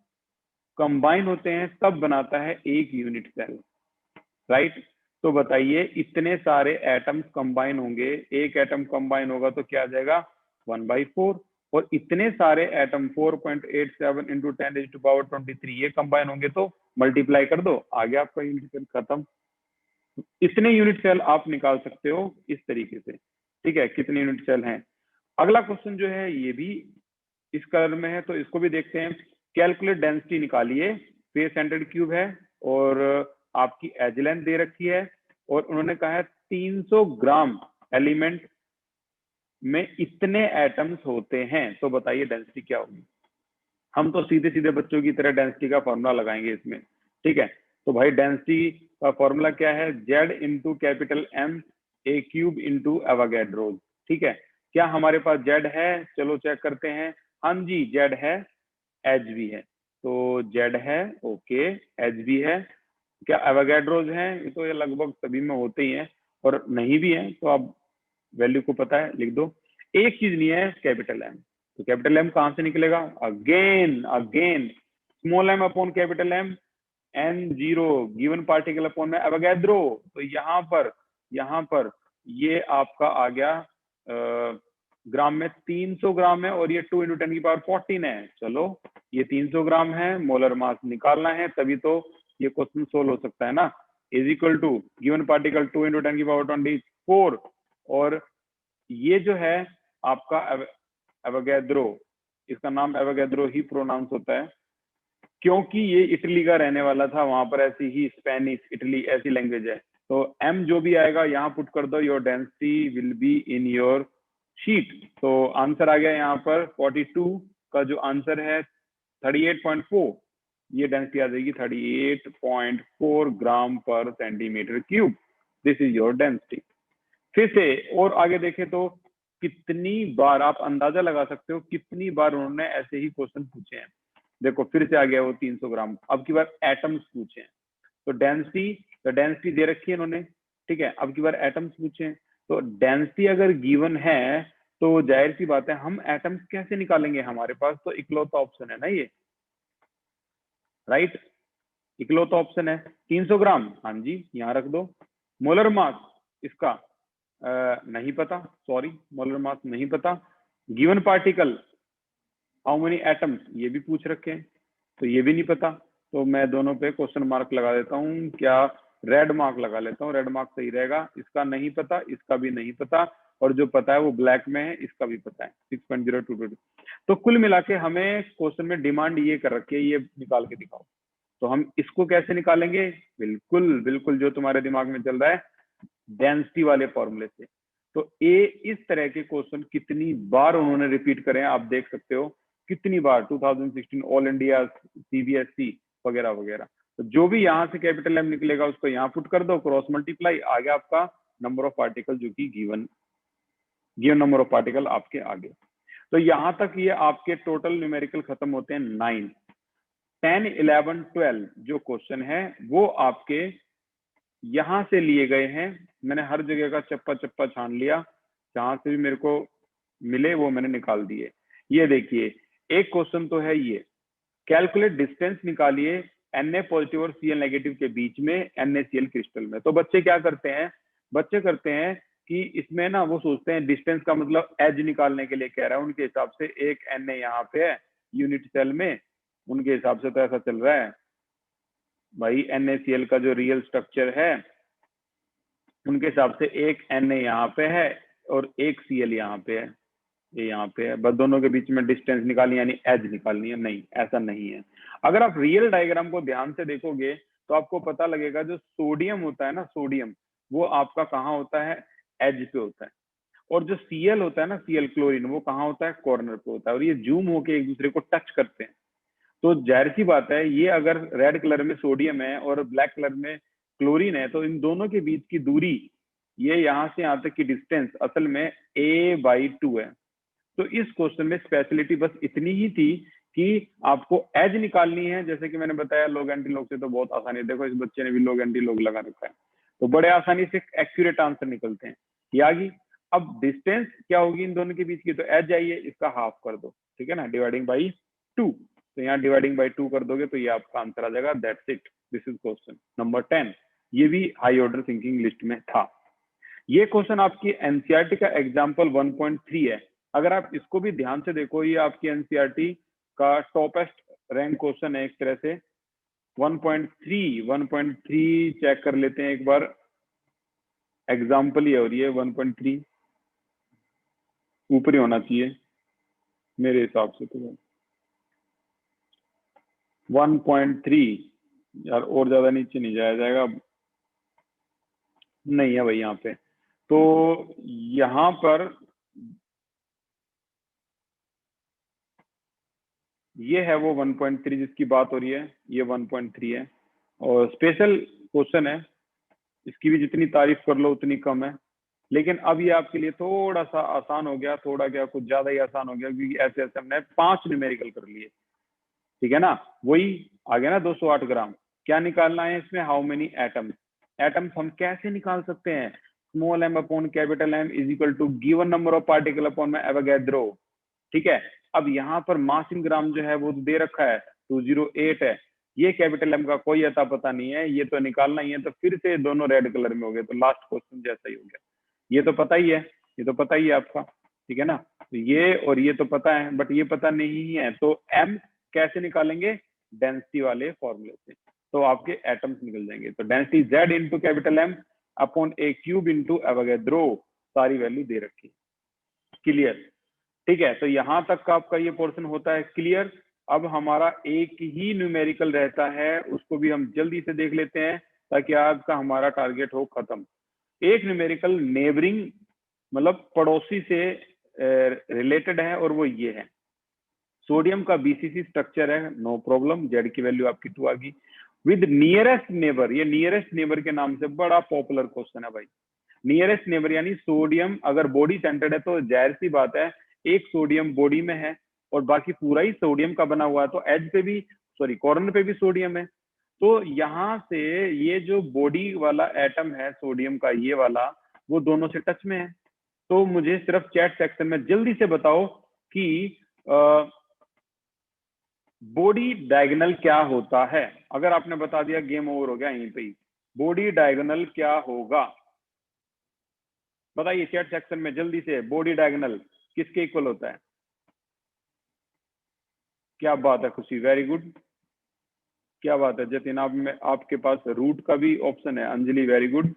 कंबाइन होते हैं तब बनाता है एक यूनिट सेल, राइट। तो बताइए इतने सारे एटम्स कंबाइन होंगे, एक एटम कंबाइन होगा तो क्या आ जाएगा 1/4, और इतने सारे एटम 4.87 इंटू 10 टू पावर 23 ये कंबाइन होंगे तो मल्टीप्लाई कर दो, आ गया आपका यूनिट सेल, खत्म। इतने यूनिट सेल आप निकाल सकते हो इस तरीके से, ठीक है, कितने यूनिट सेल हैं। अगला क्वेश्चन जो है ये भी इस कलर में है, तो इसको भी देखते हैं। कैलकुलेट डेंसिटी निकालिए, फेस सेंटर्ड क्यूब है और आपकी एज लेंथ दे रखी है, और उन्होंने कहा है 300 ग्राम एलिमेंट में इतने एटम्स होते हैं, तो बताइए डेंसिटी क्या होगी। हम तो सीधे सीधे बच्चों की तरह डेंसिटी का फॉर्मूला लगाएंगे इसमें, ठीक है। तो भाई डेंसिटी का फॉर्मूला क्या है, Z into capital M A cube into Avogadro, ठीक है। क्या हमारे पास जेड है, चलो चेक करते हैं। हाँ जी जेड है, एच भी है, तो जेड है, ओके, एच भी है। क्या एवोगैड्रोज हैं, ये तो ये लगभग सभी में होते ही हैं, और नहीं भी है तो आप वैल्यू को पता है लिख दो। एक चीज नहीं है कैपिटल एम, तो कैपिटल एम कहां से निकलेगा, again again small M upon capital M, n0 given particle upon में एवोगैड्रो। तो यहाँ पर ये आपका आ गया ग्राम में 300 ग्राम है, और ये 2 इंटू 10 की पावर 14 है। चलो ये 300 ग्राम है, मोलर मास निकालना है, तभी तो ये क्वेश्चन सोल्व हो सकता है ना। Is equal to given particle 2 into 10 की पावर 24, और ये जो है आपका एवोगैड्रो, इसका नाम एवोगैड्रो ही प्रोनाउंस होता है क्योंकि ये इटली का रहने वाला था, वहां पर ऐसी ही स्पेनिश इटली ऐसी लैंग्वेज है। तो एम जो भी आएगा यहाँ पुट कर दो, your density will be in your sheet. तो आंसर आ गया यहाँ पर 42 का जो आंसर है 38.4, ये डेंसिटी आ जाएगी 38.4 ग्राम पर centimetre cube. This is your density. फिर से और आगे देखें तो कितनी बार आप अंदाजा लगा सकते हो कितनी बार उन्होंने ऐसे ही क्वेश्चन पूछे हैं। देखो फिर से आ गया वो 300 ग्राम, अब की बार एटम्स पूछे हैं। तो डेंसिटी दे रखी है इन्होंने, ठीक है, अब की बार एटम्स पूछे हैं। तो डेंसिटी अगर गिवन है तो जाहिर सी बात है हम एटम्स कैसे निकालेंगे, हमारे पास तो इकलौता ऑप्शन है ना ये, राइट, इकलौता ऑप्शन है 300 ग्राम। हाँ जी यहाँ रख दो। मोलर मास इसका नहीं पता, सॉरी मोलर मास नहीं पता। Given particle how many atoms ये भी पूछ रखे हैं, तो ये भी नहीं पता। तो मैं दोनों पे क्वेश्चन मार्क लगा देता हूँ, क्या रेड मार्क लगा लेता हूँ, रेड मार्क सही रहेगा। इसका नहीं पता, इसका भी नहीं पता, और जो पता है वो ब्लैक में है, इसका भी पता है 6.022। तो कुल मिला के हमें क्वेश्चन में डिमांड ये कर रखी है, ये निकाल के दिखाओ। तो हम इसको कैसे निकालेंगे, बिल्कुल बिल्कुल जो तुम्हारे दिमाग में चल रहा है डेंसिटी वाले फॉर्मूले से। तो ए इस तरह के क्वेश्चन कितनी बार उन्होंने रिपीट करे हैं आप देख सकते हो, कितनी बार 2016 ऑल इंडिया सीबीएसई वगैरह वगैरह। तो जो भी यहाँ से कैपिटल एम निकलेगा उसको यहाँ पुट कर दो, क्रॉस मल्टीप्लाई, आ गया आपका नंबर ऑफ पार्टिकल, जो कि गिवन नंबर ऑफ पार्टिकल आपके आगे। तो यहां तक ये आपके टोटल न्यूमेरिकल खत्म होते हैं 9। 10, 11, 12 जो क्वेश्चन है वो आपके यहां से लिए गए हैं। मैंने हर जगह का चप्पा चप्पा छान लिया, जहां से भी मेरे को मिले वो मैंने निकाल दिए। ये देखिए एक क्वेश्चन तो है ये, कैलकुलेट डिस्टेंस निकालिए Na पॉजिटिव और Cl नेगेटिव के बीच में NaCl क्रिस्टल में। तो बच्चे क्या करते हैं, बच्चे करते हैं कि इसमें ना वो सोचते हैं डिस्टेंस का मतलब एज निकालने के लिए कह रहा है, उनके हिसाब से एक Na यहाँ पे है यूनिट सेल में, उनके हिसाब से तो ऐसा चल रहा है भाई NaCl का जो रियल स्ट्रक्चर है उनके हिसाब से एक Na यहाँ पे है और एक Cl यहाँ पे है, ये यहाँ पे है, बस दोनों के बीच में डिस्टेंस निकालनी यानी एज निकालनी है। नहीं, ऐसा नहीं है। अगर आप रियल डायग्राम को ध्यान से देखोगे तो आपको पता लगेगा जो सोडियम होता है ना, सोडियम वो आपका कहाँ होता है, एज पे होता है, और जो Cl होता है ना, Cl क्लोरीन, वो कहाँ होता है, कॉर्नर पे होता है, और ये जूम होके एक दूसरे को टच करते हैं। तो जाहिर सी बात है ये अगर रेड कलर में सोडियम है और ब्लैक कलर में क्लोरीन है तो इन दोनों के बीच की दूरी, ये यहाँ से यहाँ तक की डिस्टेंस असल में a/2 है। तो इस क्वेश्चन में स्पेशलिटी बस इतनी ही थी कि आपको एज निकालनी है। जैसे कि मैंने बताया लॉग एंटी लॉग से तो बहुत आसानी है, देखो इस बच्चे ने भी लॉग एंटी लॉग लगा रखा है, तो बड़े आसानी से एक्यूरेट आंसर निकलते हैं। ये आ गई। अब डिस्टेंस क्या होगी इन दोनों के बीच की, तो एज आइए इसका हाफ कर दो, ठीक है ना, डिवाइडिंग बाई 2। तो यहाँ डिवाइडिंग बाई 2 कर दोगे तो ये आपका आंसर आ जाएगा। That's it, this is question number 10। ये भी हाई ऑर्डर थिंकिंग लिस्ट में था। ये क्वेश्चन आपकी एनसीईआरटी का एग्जाम्पल 1.3 है। अगर आप इसको भी ध्यान से देखो, ये आपकी एनसीईआरटी का टॉपेस्ट रैंक क्वेश्चन है एक तरह से। 1.3 चेक कर लेते हैं एक बार, एग्जाम्पल ही है और ये 1.3 ऊपर ही होना चाहिए मेरे हिसाब से। तो 1.3 यार, और ज्यादा नीचे नहीं जाया जाएगा, नहीं है भाई यहाँ पे। तो यहाँ पर ये है वो 1.3 जिसकी बात हो रही है, ये 1.3 है और स्पेशल क्वेश्चन है, इसकी भी जितनी तारीफ कर लो उतनी कम है। लेकिन अब ये आपके लिए थोड़ा सा आसान हो गया, थोड़ा क्या कुछ ज्यादा ही आसान हो गया, क्योंकि ऐसे ऐसे हमने 5 न्यूमेरिकल कर लिए, ठीक है ना। वही आ गया ना 208 ग्राम। क्या निकालना है इसमें, हाउ मेनी एटम्स। एटम्स हम कैसे निकाल सकते हैं, small m upon capital M is equal to given number of particle upon में एवोगैड्रो, ठीक है। अब यहाँ पर मास इन ग्राम जो है वो दे रखा है 208 है, ये कैपिटल M का कोई अता पता नहीं है, ये तो निकालना ही है। तो फिर से दोनों रेड कलर में हो गए, तो लास्ट क्वेश्चन जैसा ही हो गया। ये तो पता ही है, ये तो पता ही है आपका, ठीक है ना। तो ये और ये तो पता है, बट ये पता नहीं है, तो M कैसे निकालेंगे, डेंसिटी वाले फॉर्मूले से, तो आपके एटम्स निकल जाएंगे। तो density Z into capital M upon ए क्यूब इंटू एवोगैड्रो, सारी वैल्यू दे रखी, क्लियर, ठीक है। तो यहां तक का आपका ये पोर्शन होता है क्लियर। अब हमारा एक ही न्यूमेरिकल रहता है, उसको भी हम जल्दी से देख लेते हैं ताकि आज का हमारा टारगेट हो खत्म। एक न्यूमेरिकल नेबरिंग मतलब पड़ोसी से रिलेटेड है और वो ये है, सोडियम का बीसीसी स्ट्रक्चर है, नो प्रॉब्लम, जेड की वैल्यू आपकी 2 आ गई। विद नियरेस्ट नेबर, ये नियरेस्ट नेबर के नाम से बड़ा पॉपुलर क्वेश्चन है भाई। नियरेस्ट नेबर यानी सोडियम अगर बॉडी सेंटर्ड है तो जाहिर सी बात है एक सोडियम बॉडी में है और बाकी पूरा ही सोडियम का बना हुआ है, तो एज पे भी कॉर्नर पे भी सोडियम है। तो यहाँ से ये जो बॉडी वाला एटम है सोडियम का, ये वाला, वो दोनों से टच में है। तो मुझे सिर्फ चैट सेक्शन में जल्दी से बताओ कि बॉडी डायगोनल क्या होता है। अगर आपने बता दिया गेम ओवर हो गया यहीं पे ही। बॉडी डायगोनल क्या होगा बताइए चैट सेक्शन में जल्दी से, बॉडी डायगोनल किसके इक्वल होता है। क्या बात है खुशी, वेरी गुड, क्या बात है जतिन, आप में आपके पास रूट का भी ऑप्शन है। अंजलि वेरी गुड,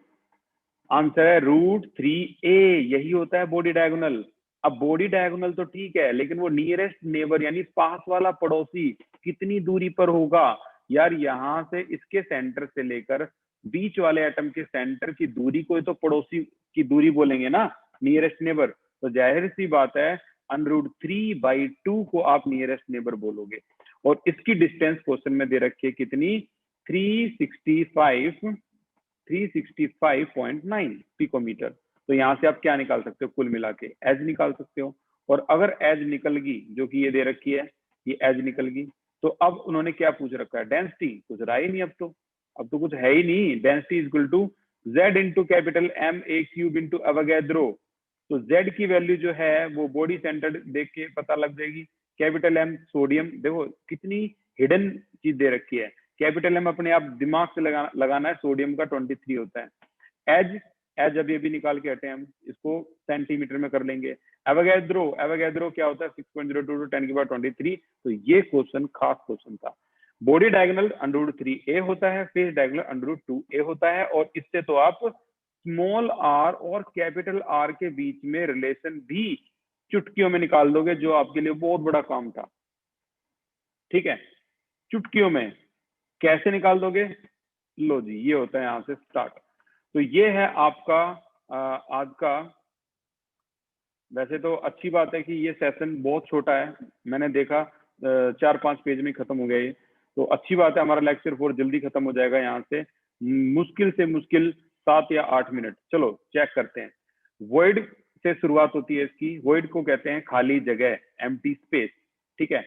आंसर है √3a, यही होता है बॉडी डायगोनल। अब बॉडी डायगोनल तो ठीक है, लेकिन वो नियरेस्ट नेबर यानी पास वाला पड़ोसी कितनी दूरी पर होगा यार, यहाँ से इसके सेंटर से लेकर बीच वाले एटम के सेंटर की दूरी को तो पड़ोसी की दूरी बोलेंगे ना। नियरेस्ट नेबर, तो जाहिर सी बात है √3/2 को आप नियरेस्ट नेबर बोलोगे। और इसकी डिस्टेंस क्वेश्चन में दे रखी है कितनी, 365.9 पिकोमीटर। तो यहाँ से आप क्या निकाल सकते हो, कुल मिला के एज निकाल सकते हो। और अगर एज निकल गई, जो कि ये दे रखी है, ये एज निकल गई, तो अब उन्होंने क्या पूछ रखा है, डेंसिटी, कुछ रहा ही नहीं अब तो कुछ है ही नहीं। Density equal to Z into capital M A cube into Avogadro. तो Z की वैल्यू जो है वो बॉडी सेंटर्ड देख के पता लग जाएगी। कैपिटल M सोडियम, देखो कितनी हिडन चीज दे रखी है। कैपिटल M अपने आप दिमाग से लगाना है, सोडियम का 23 होता है। एज अभी अभी निकाल के हटे हम, इसको सेंटीमीटर में कर लेंगे। एवोगैड्रो क्या होता है, 6.02 10 की पावर 23। तो ये क्वेश्चन खास क्वेश्चन था। बॉडी डायगोनल √3a होता है, फेस डायगोनल √2a होता है। और इससे तो आप स्मॉल r और कैपिटल R के बीच में रिलेशन भी चुटकियों में निकाल दोगे, जो आपके लिए बहुत बड़ा काम था। ठीक है, चुटकियों में कैसे निकाल दोगे, लो जी, ये होता है यहां से स्टार्ट। तो ये है आपका आज का। वैसे तो अच्छी बात है कि ये सेशन बहुत छोटा है, मैंने देखा 4-5 पेज में खत्म हो गया ये। तो अच्छी बात है, हमारा लेक्चर 4 जल्दी खत्म हो जाएगा यहाँ से, मुश्किल से मुश्किल 7 या 8 मिनट। चलो चेक करते हैं। वॉइड से शुरुआत होती है इसकी। वॉइड को कहते हैं खाली जगह, एम्प्टी स्पेस। ठीक है,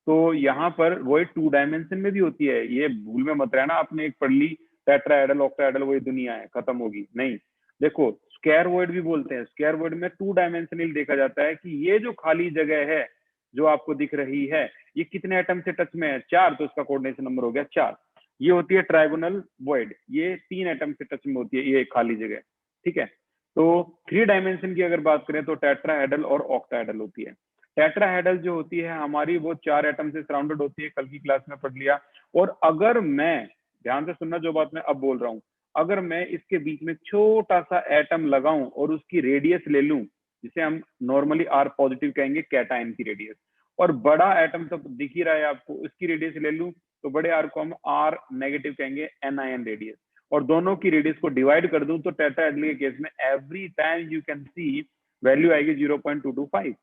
तो यहाँ पर वॉइड 2 डायमेंशन में भी होती है, ये भूल में मत रहना। आपने एक पढ़ ली टेट्राहेड्रल ऑक्टाहेड्रल वही दुनिया है, खत्म होगी नहीं। देखो स्क्वायर वॉइड भी बोलते हैं। स्क्वायर वॉइड में 2 डायमेंशनल देखा जाता है कि ये जो खाली जगह है जो आपको दिख रही है, ये कितने एटम से टच में है, 4, तो इसका कोऑर्डिनेशन नंबर हो गया 4। ये होती है ट्राइगोनल वॉइड, ये 3 एटम से टच में होती है ये खाली जगह। ठीक है, तो 3 डायमेंशन की अगर बात करें तो टेट्राहेड्रल और ऑक्टाहेड्रल होती है। टेट्राहेड्रल जो होती है हमारी, वो 4 एटम से सराउंडेड होती है, कल की क्लास में पढ़ लिया। और अगर मैं, ध्यान से सुनना जो बात मैं अब बोल रहा हूं, अगर मैं इसके बीच में छोटा सा एटम लगाऊं और उसकी रेडियस ले लूं, जिसे हम नॉर्मली R पॉजिटिव कहेंगे, कैटायन की रेडियस, और बड़ा एटम तो दिख ही रहा है आपको, उसकी रेडियस ले लूं तो बड़े R को हम R नेगेटिव कहेंगे, एनआईएन रेडियस, और दोनों की रेडियस को डिवाइड कर दूं तो टेट्राहेड्रल के केस में every time you can see value आएगी 0.225।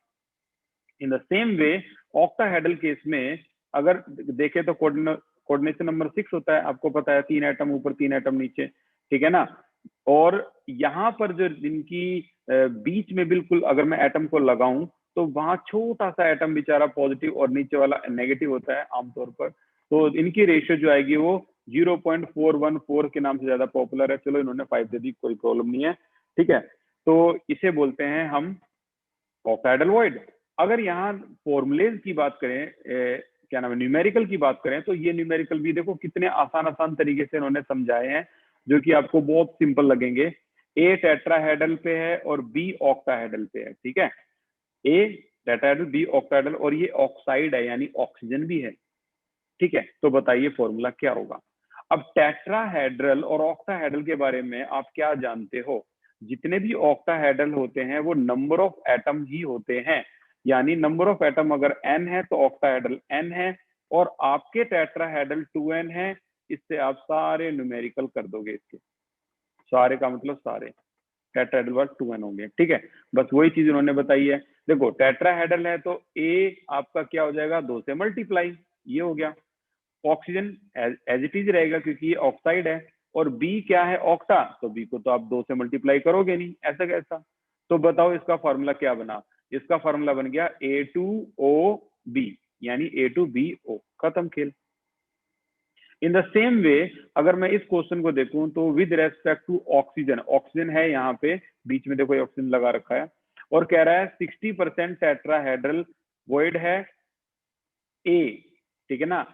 In the same way octahedral case में अगर देखें तो कोऑर्डिनेशन नंबर 6 होता है, आपको पता है, 3 एटम ऊपर 3 एटम नीचे। ठीक है ना, और यहाँ पर जो इनकी बीच में बिल्कुल अगर मैं एटम को लगाऊं तो वहां छोटा सा एटम बेचारा पॉजिटिव और नीचे वाला नेगेटिव होता है आमतौर पर। तो इनकी रेशियो जो आएगी वो 0.414 के नाम से ज्यादा पॉपुलर है। चलो इन्होंने 5 दे दी, कोई प्रॉब्लम नहीं है। ठीक है, तो इसे बोलते हैं हम ऑक्टाहेड्रल वॉइड। अगर यहाँ फॉर्मूलेज की बात करें, क्या नाम है, न्यूमेरिकल की बात करें, तो ये न्यूमेरिकल भी देखो कितने आसान आसान तरीके से इन्होंने समझाए हैं, जो कि आपको बहुत सिंपल लगेंगे। ए टेट्राहेड्रल पे है और बी ऑक्टाहेड्रल पे है। ठीक है, ए टेट्राहेड्रल, बी ऑक्टाहेड्रल, और ये ऑक्साइड है यानी ऑक्सीजन भी है। ठीक है, तो बताइए फॉर्मूला क्या होगा। अब टेट्राहेड्रल और ऑक्टाहेड्रल के बारे में आप क्या जानते हो, जितने भी ऑक्टाहेड्रल होते हैं वो नंबर ऑफ एटम ही होते हैं, यानी नंबर ऑफ एटम अगर n है तो ऑक्टाहेड्रल n है, और आपके टेट्राहेड्रल 2n है। इससे आप सारे न्यूमेरिकल कर दोगे, इसके सारे का मतलब सारे टेट्राहेड्रल वर्ग 2n होंगे। ठीक है, बस वही चीज उन्होंने बताई है। देखो टेट्राहेड्रल है तो a आपका क्या हो जाएगा, 2 से मल्टीप्लाई, ये हो गया। ऑक्सीजन एज इट इज रहेगा क्योंकि ये ऑक्साइड है, और बी क्या है, ऑक्टा, तो बी को तो आप 2 से मल्टीप्लाई करोगे नहीं, ऐसा कैसा। तो बताओ इसका फॉर्मूला क्या बना, इसका फॉर्मूला बन गया A2OB, यानी A2BO, खत्म खेल। इन द सेम वे अगर मैं इस क्वेश्चन को देखूं तो with respect to oxygen, oxygen है यहाँ पे बीच में, देखो ऑक्सीजन लगा रखा है, और कह रहा है 60% टेट्राहेड्रल वॉइड है ए, ठीक है ना,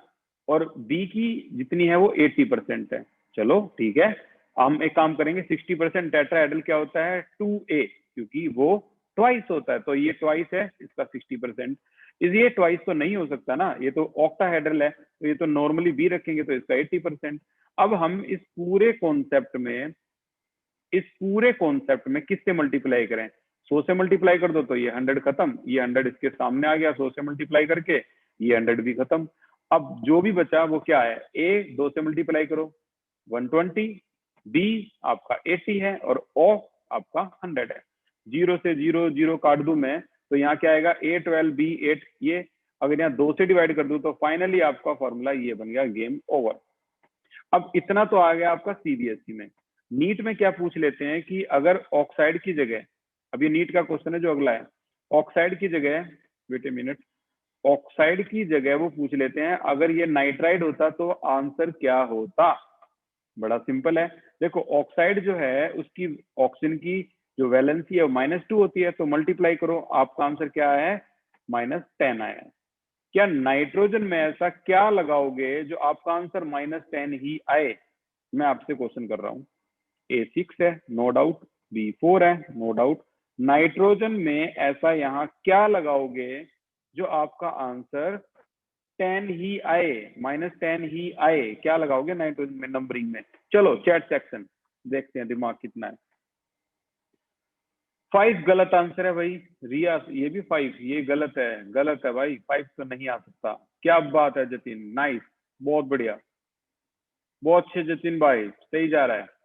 और बी की जितनी है वो 80% है। चलो ठीक है, हम एक काम करेंगे, 60% टेट्राहेड्रल क्या होता है, 2a, क्योंकि वो ट्वाइस होता है, तो ये ट्वाइस है इसका 60%। ये ट्वाइस तो नहीं हो सकता ना, ये तो ऑक्टाहेड्रल है, तो ये तो नॉर्मली बी रखेंगे तो इसका 80%। अब हम इस पूरे कॉन्सेप्ट में किससे मल्टीप्लाई करें, 100 से मल्टीप्लाई कर दो तो ये 100 खत्म, ये 100 इसके सामने आ गया, 100 से मल्टीप्लाई करके ये 100 भी खत्म। अब जो भी बचा वो क्या है, ए 2 से मल्टीप्लाई करो 120, बी आपका 80 है, और ओ आपका 100 है। 0 से 0 0 काट दूं मैं, तो यहाँ क्या आएगा A 12 B 8, ये अगर यहाँ 2 से डिवाइड कर दूं तो फाइनली आपका फॉर्मूला ये बन गया, गेम ओवर। अब इतना तो आ गया आपका सीबीएसई में। नीट में क्या पूछ लेते हैं कि अगर ऑक्साइड की जगह, अब ये नीट का क्वेश्चन है जो अगला है, ऑक्साइड की जगह, वेट ए मिनट, ऑक्साइड की जगह वो पूछ लेते हैं अगर ये नाइट्राइड होता तो आंसर क्या होता। बड़ा सिंपल है, देखो ऑक्साइड जो है उसकी ऑक्सीजन की जो वैलेंसी है वो -2 होती है, तो मल्टीप्लाई करो, आपका आंसर क्या है, -10 आया। क्या नाइट्रोजन में ऐसा क्या लगाओगे जो आपका आंसर -10 ही आए? मैं आपसे क्वेश्चन कर रहा हूँ। A6 है, नो डाउट, B4 है, नो डाउट, नाइट्रोजन में ऐसा यहाँ क्या लगाओगे जो आपका आंसर 10 ही आए, -10 ही आए? क्या लगाओगे नाइट्रोजन में नंबरिंग में? चलो चैट सेक्शन देखते हैं दिमाग कितना है। 5 गलत आंसर है भाई। रिया ये भी 5, ये गलत है, गलत है भाई, 5 तो नहीं आ सकता। क्या बात है जतिन, नाइस, बहुत बढ़िया, बहुत अच्छे जतिन भाई, सही जा रहा है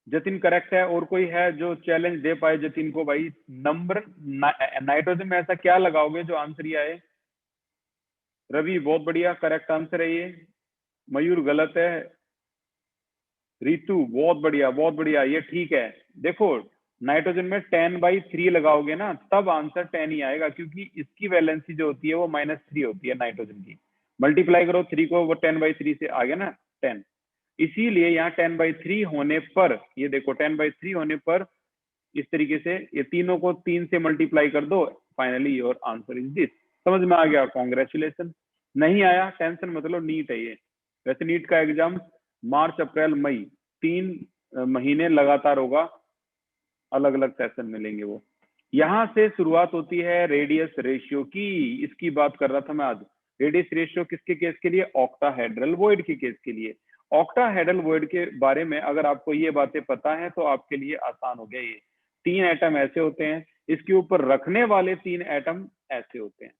जतिन, करेक्ट है। और कोई है जो चैलेंज दे पाए जतिन को भाई? नंबर नाइट्रोजन में ऐसा क्या लगाओगे जो आंसर ये आए? रवि बहुत बढ़िया, करेक्ट आंसर है ये। मयूर गलत है। रितु बहुत बढ़िया, बहुत बढ़िया, ये ठीक है। देखो नाइट्रोजन में 10/3 लगाओगे ना तब आंसर 10 ही आएगा, क्योंकि इसकी वैलेंसी जो होती है वो -3 होती है नाइट्रोजन की। मल्टीप्लाई करो 3 को, वो 10/3 से आ गया ना 10। इसीलिए यहाँ 10/3 होने पर, ये देखो 10/3 होने पर इस तरीके से ये तीनों को 3 से मल्टीप्लाई कर दो, finally your answer is this. समझ में आ गया? कॉन्ग्रेचुलेशन। नहीं आया टेंशन मतलब, नीट है ये। वैसे नीट का एग्जाम मार्च अप्रैल मई 3 महीने लगातार होगा, अलग अलग सेशन मिलेंगे वो। यहाँ से शुरुआत होती है रेडियस रेशियो की, इसकी बात कर रहा था मैं आज। रेडियस रेशियो किसके केस के लिए? ऑक्टाहेड्रल वॉइड के केस के लिए। ऑक्टाहेड्रल वॉइड के बारे में अगर आपको ये बातें पता है तो आपके लिए आसान हो गया। ये 3 एटम ऐसे होते हैं, इसके ऊपर रखने वाले 3 एटम ऐसे होते हैं।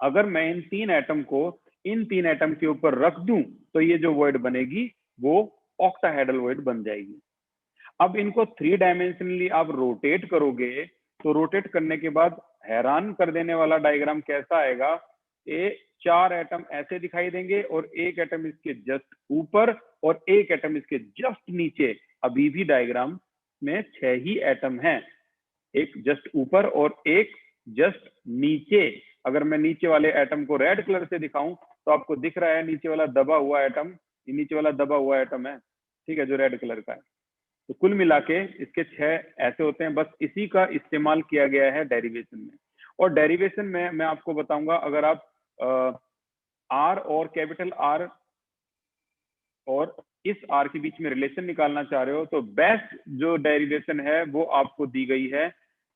अगर मैं इन 3 एटम को इन 3 एटम के ऊपर रख दूं तो ये जो वॉइड बनेगी वो ऑक्टाहेड्रल वॉइड बन जाएगी। अब इनको 3 डायमेंशनली आप रोटेट करोगे तो रोटेट करने के बाद हैरान कर देने वाला डायग्राम कैसा आएगा? ये 4 एटम ऐसे दिखाई देंगे और एक एटम इसके जस्ट ऊपर और एक एटम इसके जस्ट नीचे। अभी भी डायग्राम में 6 ही एटम हैं, एक जस्ट ऊपर और एक जस्ट नीचे। अगर मैं नीचे वाले एटम को रेड कलर से दिखाऊं तो आपको दिख रहा है नीचे वाला दबा हुआ एटम, ये नीचे वाला दबा हुआ एटम है, ठीक है, जो रेड कलर का है। तो कुल मिला के इसके 6 ऐसे होते हैं, बस इसी का इस्तेमाल किया गया है डेरिवेशन में। और डेरिवेशन में मैं आपको बताऊंगा, अगर आप आर और कैपिटल आर और इस आर के बीच में रिलेशन निकालना चाह रहे हो तो बेस्ट जो डेरिवेशन है वो आपको दी गई है।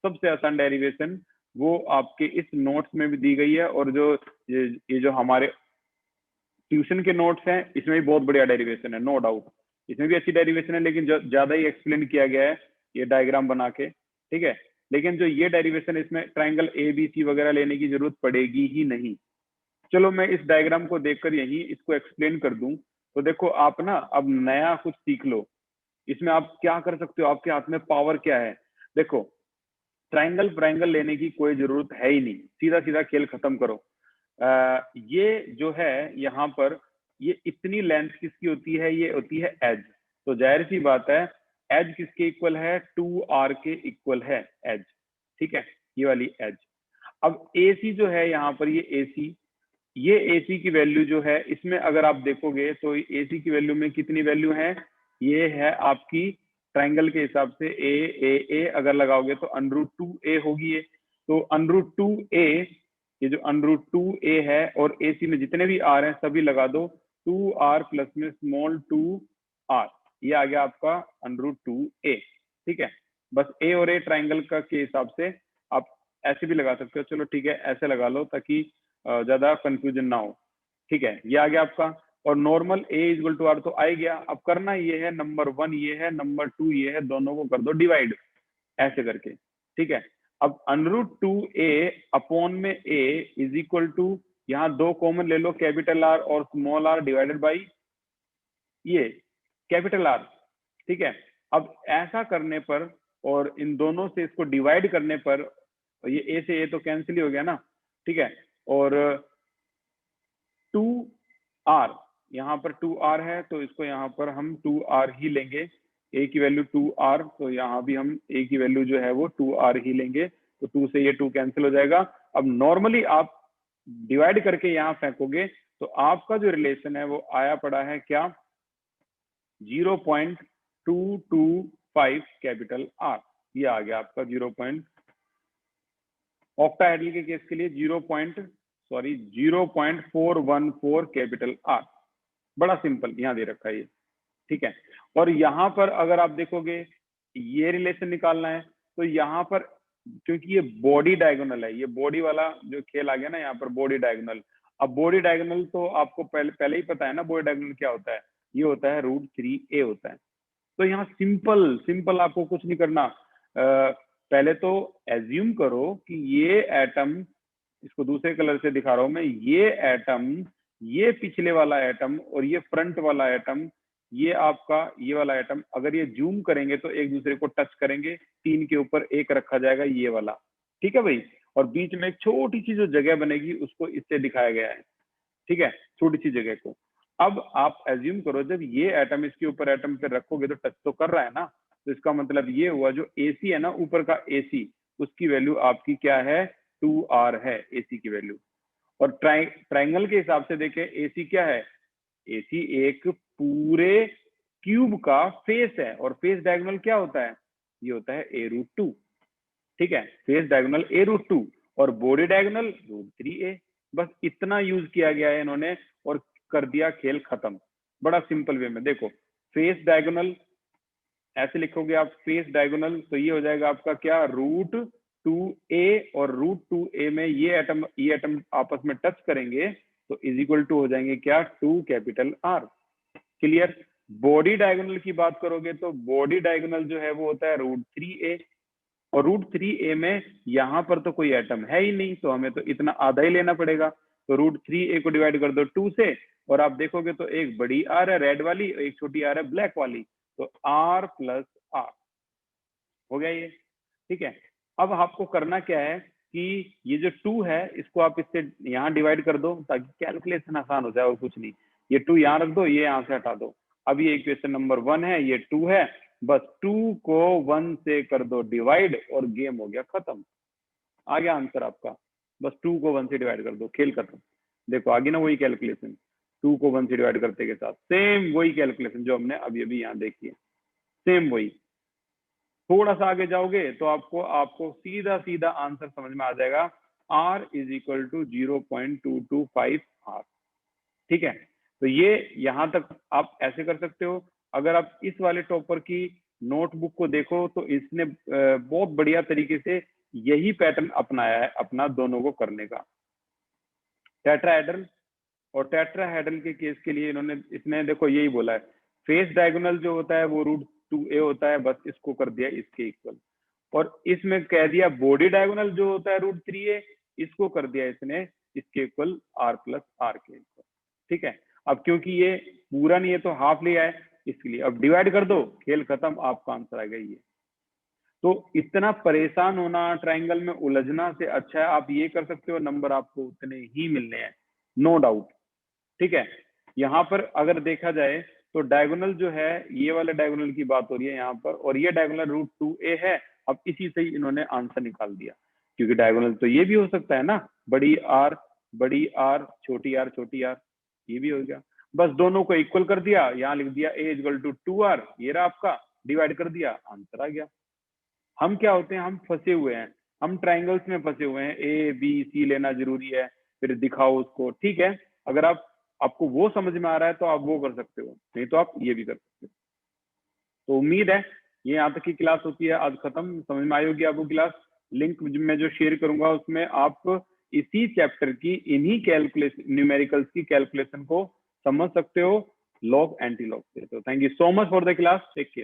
सबसे आसान डेरिवेशन वो आपके इस नोट्स में भी दी गई है, और जो ये जो हमारे ट्यूशन के नोट्स हैं इसमें भी बहुत बढ़िया डेरिवेशन है, नो डाउट। इसमें भी अच्छी डेरिवेशन है, लेकिन ज्यादा ही एक्सप्लेन किया गया है ये डायग्राम बना के, ठीक है। लेकिन जो ये डेरिवेशन, इसमें ट्राइंगल ABC वगैरह लेने की जरूरत पड़ेगी ही नहीं। चलो मैं इस डायग्राम को देखकर यही इसको एक्सप्लेन कर दूं। तो देखो आप ना अब नया कुछ सीख लो। इसमें आप क्या कर सकते हो, आपके हाथ में पावर क्या है। देखो ट्राइंगल लेने की कोई जरूरत है ही नहीं, सीधा सीधा खेल खत्म करो। ये जो है यहाँ पर, ये इतनी लेंथ किसकी होती है? ये होती है एज। तो जाहिर सी बात है एज किसके इक्वल है? 2r के इक्वल है एज, ठीक है, ये वाली एज। अब AC जो है यहाँ पर, ये AC की वैल्यू जो है, इसमें अगर आप देखोगे तो AC की वैल्यू में कितनी वैल्यू है? ये है आपकी ट्राइंगल के हिसाब से A अगर लगाओगे तो √2a होगी ये। तो √2a, ये जो √2a है, और AC में जितने भी r हैं सभी लगा दो, 2r प्लस में स्मॉल 2r, ये आ गया आपका √2a, ठीक है। बस A और A ट्राइंगल का के हिसाब से आप ऐसे भी लगा सकते हो, चलो ठीक है ऐसे लगा लो ताकि ज्यादा कंफ्यूजन ना हो, ठीक है। ये आ गया आपका, और normal A equal to R तो आ गया। अब करना ये है, नंबर 1 ये है, नंबर 2 ये है, दोनों को कर दो डिवाइड ऐसे करके, ठीक है। अब √2a अपॉन में A इज इक्वल टू, यहाँ 2 कॉमन ले लो, कैपिटल R और स्मॉल r डिवाइडेड बाई ये कैपिटल R, ठीक है। अब ऐसा करने पर और इन दोनों से इसको डिवाइड करने पर, ये ए से ए तो कैंसिल ही हो गया ना, ठीक है, और 2r, यहाँ पर 2r है तो इसको यहाँ पर हम 2r ही लेंगे, a की वैल्यू 2r, तो यहाँ भी हम a की वैल्यू जो है वो 2r ही लेंगे, तो 2 से ये 2 कैंसिल हो जाएगा। अब नॉर्मली आप डिवाइड करके यहाँ फेंकोगे तो आपका जो रिलेशन है वो आया पड़ा है क्या, 0.225 कैपिटल R, ये आ गया आपका ऑक्टाहेड्रल के केस के लिए 0.414 कैपिटल R। बड़ा सिंपल यहाँ दे रखा है ये, ठीक है। और यहाँ पर अगर आप देखोगे ये रिलेशन निकालना है तो यहाँ पर क्योंकि ये बॉडी डायगोनल है, ये बॉडी वाला जो खेल आ गया ना यहाँ पर बॉडी डायगोनल। अब बॉडी डायगोनल तो आपको पहले ही पता है ना, बॉडी डायगोनल क्या होता है, ये होता है √3a होता है। तो यहाँ सिंपल आपको कुछ नहीं करना, पहले तो एज्यूम करो कि ये एटम, इसको दूसरे कलर से दिखा रहा हूं मैं, ये एटम, ये पिछले वाला एटम और ये फ्रंट वाला एटम, ये आपका ये वाला एटम, अगर ये जूम करेंगे तो एक दूसरे को टच करेंगे, 3 के ऊपर 1 रखा जाएगा ये वाला, ठीक है भाई। और बीच में एक छोटी सी जो जगह बनेगी उसको इससे दिखाया गया है, ठीक है, छोटी सी जगह को। अब आप एज्यूम करो जब ये एटम इसके ऊपर एटम पे रखोगे तो टच तो कर रहा है ना, तो इसका मतलब ये हुआ जो AC है ना, ऊपर का AC, उसकी वैल्यू आपकी क्या है, 2R है AC की वैल्यू। और ट्राइंगल के हिसाब से देखें AC क्या है, AC एक पूरे क्यूब का फेस है, और फेस डायगोनल क्या होता है, ये होता है a√2, ठीक है, फेस डायगोनल a√2 और बॉडी डायगोनल √3a। बस इतना यूज किया गया है इन्होंने और कर दिया खेल खत्म, बड़ा सिंपल वे में। देखो फेस डायगोनल ऐसे लिखोगे आप, फेस डायगोनल तो ये हो जाएगा आपका क्या, √2a, और √2a में ये एटम आपस में टच करेंगे तो इज इक्वल टू हो जाएंगे क्या, 2 capital R। Clear. Body diagonal की बात करोगे तो बॉडी डायगोनल जो है वो होता है √3a, और √3a में यहाँ पर तो कोई एटम है ही नहीं, तो हमें तो इतना आधा ही लेना पड़ेगा, तो √3a को डिवाइड कर दो 2 से, और आप देखोगे तो एक बड़ी R है रेड वाली, एक छोटी R है ब्लैक वाली, तो R + R हो गया ये, ठीक है। अब आपको करना क्या है कि ये जो 2 है इसको आप इससे यहाँ डिवाइड कर दो ताकि कैलकुलेशन आसान हो जाए, और कुछ नहीं, ये 2 यहाँ रख दो, ये यहाँ से हटा दो। अब ये इक्वेशन नंबर 1 है, ये 2 है, बस 2 को 1 से कर दो डिवाइड और गेम हो गया खत्म, आ गया आंसर आपका। बस 2 को 1 से डिवाइड कर दो, खेल खत्म। देखो आगे ना वही कैलकुलेशन, 2 को 1 से डिवाइड करते के साथ सेम वही कैलकुलेशन जो हमने अभी अभी यहाँ देखी है, सेम वही। थोड़ा सा आगे जाओगे तो आपको सीधा सीधा आंसर समझ में आ जाएगा, R = 0.225 R, ठीक है। तो ये यहाँ तक आप ऐसे कर सकते हो। अगर आप इस वाले टॉपर की नोटबुक को देखो तो इसने बहुत बढ़िया तरीके से यही पैटर्न अपनाया है अपना दोनों को करने का। टेट्राहेड्रल और टेट्राहेड्रल के केस के लिए इसने देखो यही बोला है, फेस डायगोनल जो होता है वो √2a होता है, बस इसको कर दिया इसके इक्वल, और इसमें कह दिया बॉडी डायगोनल जो होता है √3a, इसको कर दिया इसने इसके इक्वल R + R के इक्वल, ठीक है। अब क्योंकि ये पूरा नहीं है तो हाफ लिया है, इसलिए अब डिवाइड कर दो, खेल खत्म, आपका आंसर आ गया ये। तो इतना परेशान होना, ट्रायंगल में उलझना से अच्छा है आप ये कर सकते हो, नंबर आपको उतने ही मिलने हैं, नो डाउट, ठीक है। यहाँ पर अगर देखा जाए तो डायगोनल जो है, ये वाले डायगोनल की बात हो रही है यहाँ पर, और ये डायगोनल √2a है। अब इसी से ही इन्होंने आंसर निकाल दिया, क्योंकि डायगोनल तो ये भी हो सकता है ना, बड़ी R, छोटी R, ये भी हो गया। बस दोनों को इक्वल कर दिया, यहाँ लिख दिया a = 2R, ये रहा आपका, डिवाइड कर दिया, आंसर आ गया। हम क्या होते हैं, हम फंसे हुए हैं, हम ट्राइंगल्स में फंसे हुए हैं, A B C लेना जरूरी है, फिर दिखाओ उसको, ठीक है। अगर आपको वो समझ में आ रहा है तो आप वो कर सकते हो, नहीं तो आप ये भी कर सकते हो। तो उम्मीद है ये यहाँ तक की क्लास होती है आज खत्म, समझ में आई होगी आपको क्लास। लिंक मैं जो शेयर करूंगा उसमें आप इसी चैप्टर की इन्हीं कैलकुलेशन, न्यूमेरिकल्स की कैलकुलेशन को समझ सकते हो, लॉग एंटी लॉग से। तो thank you so much for the class, take care.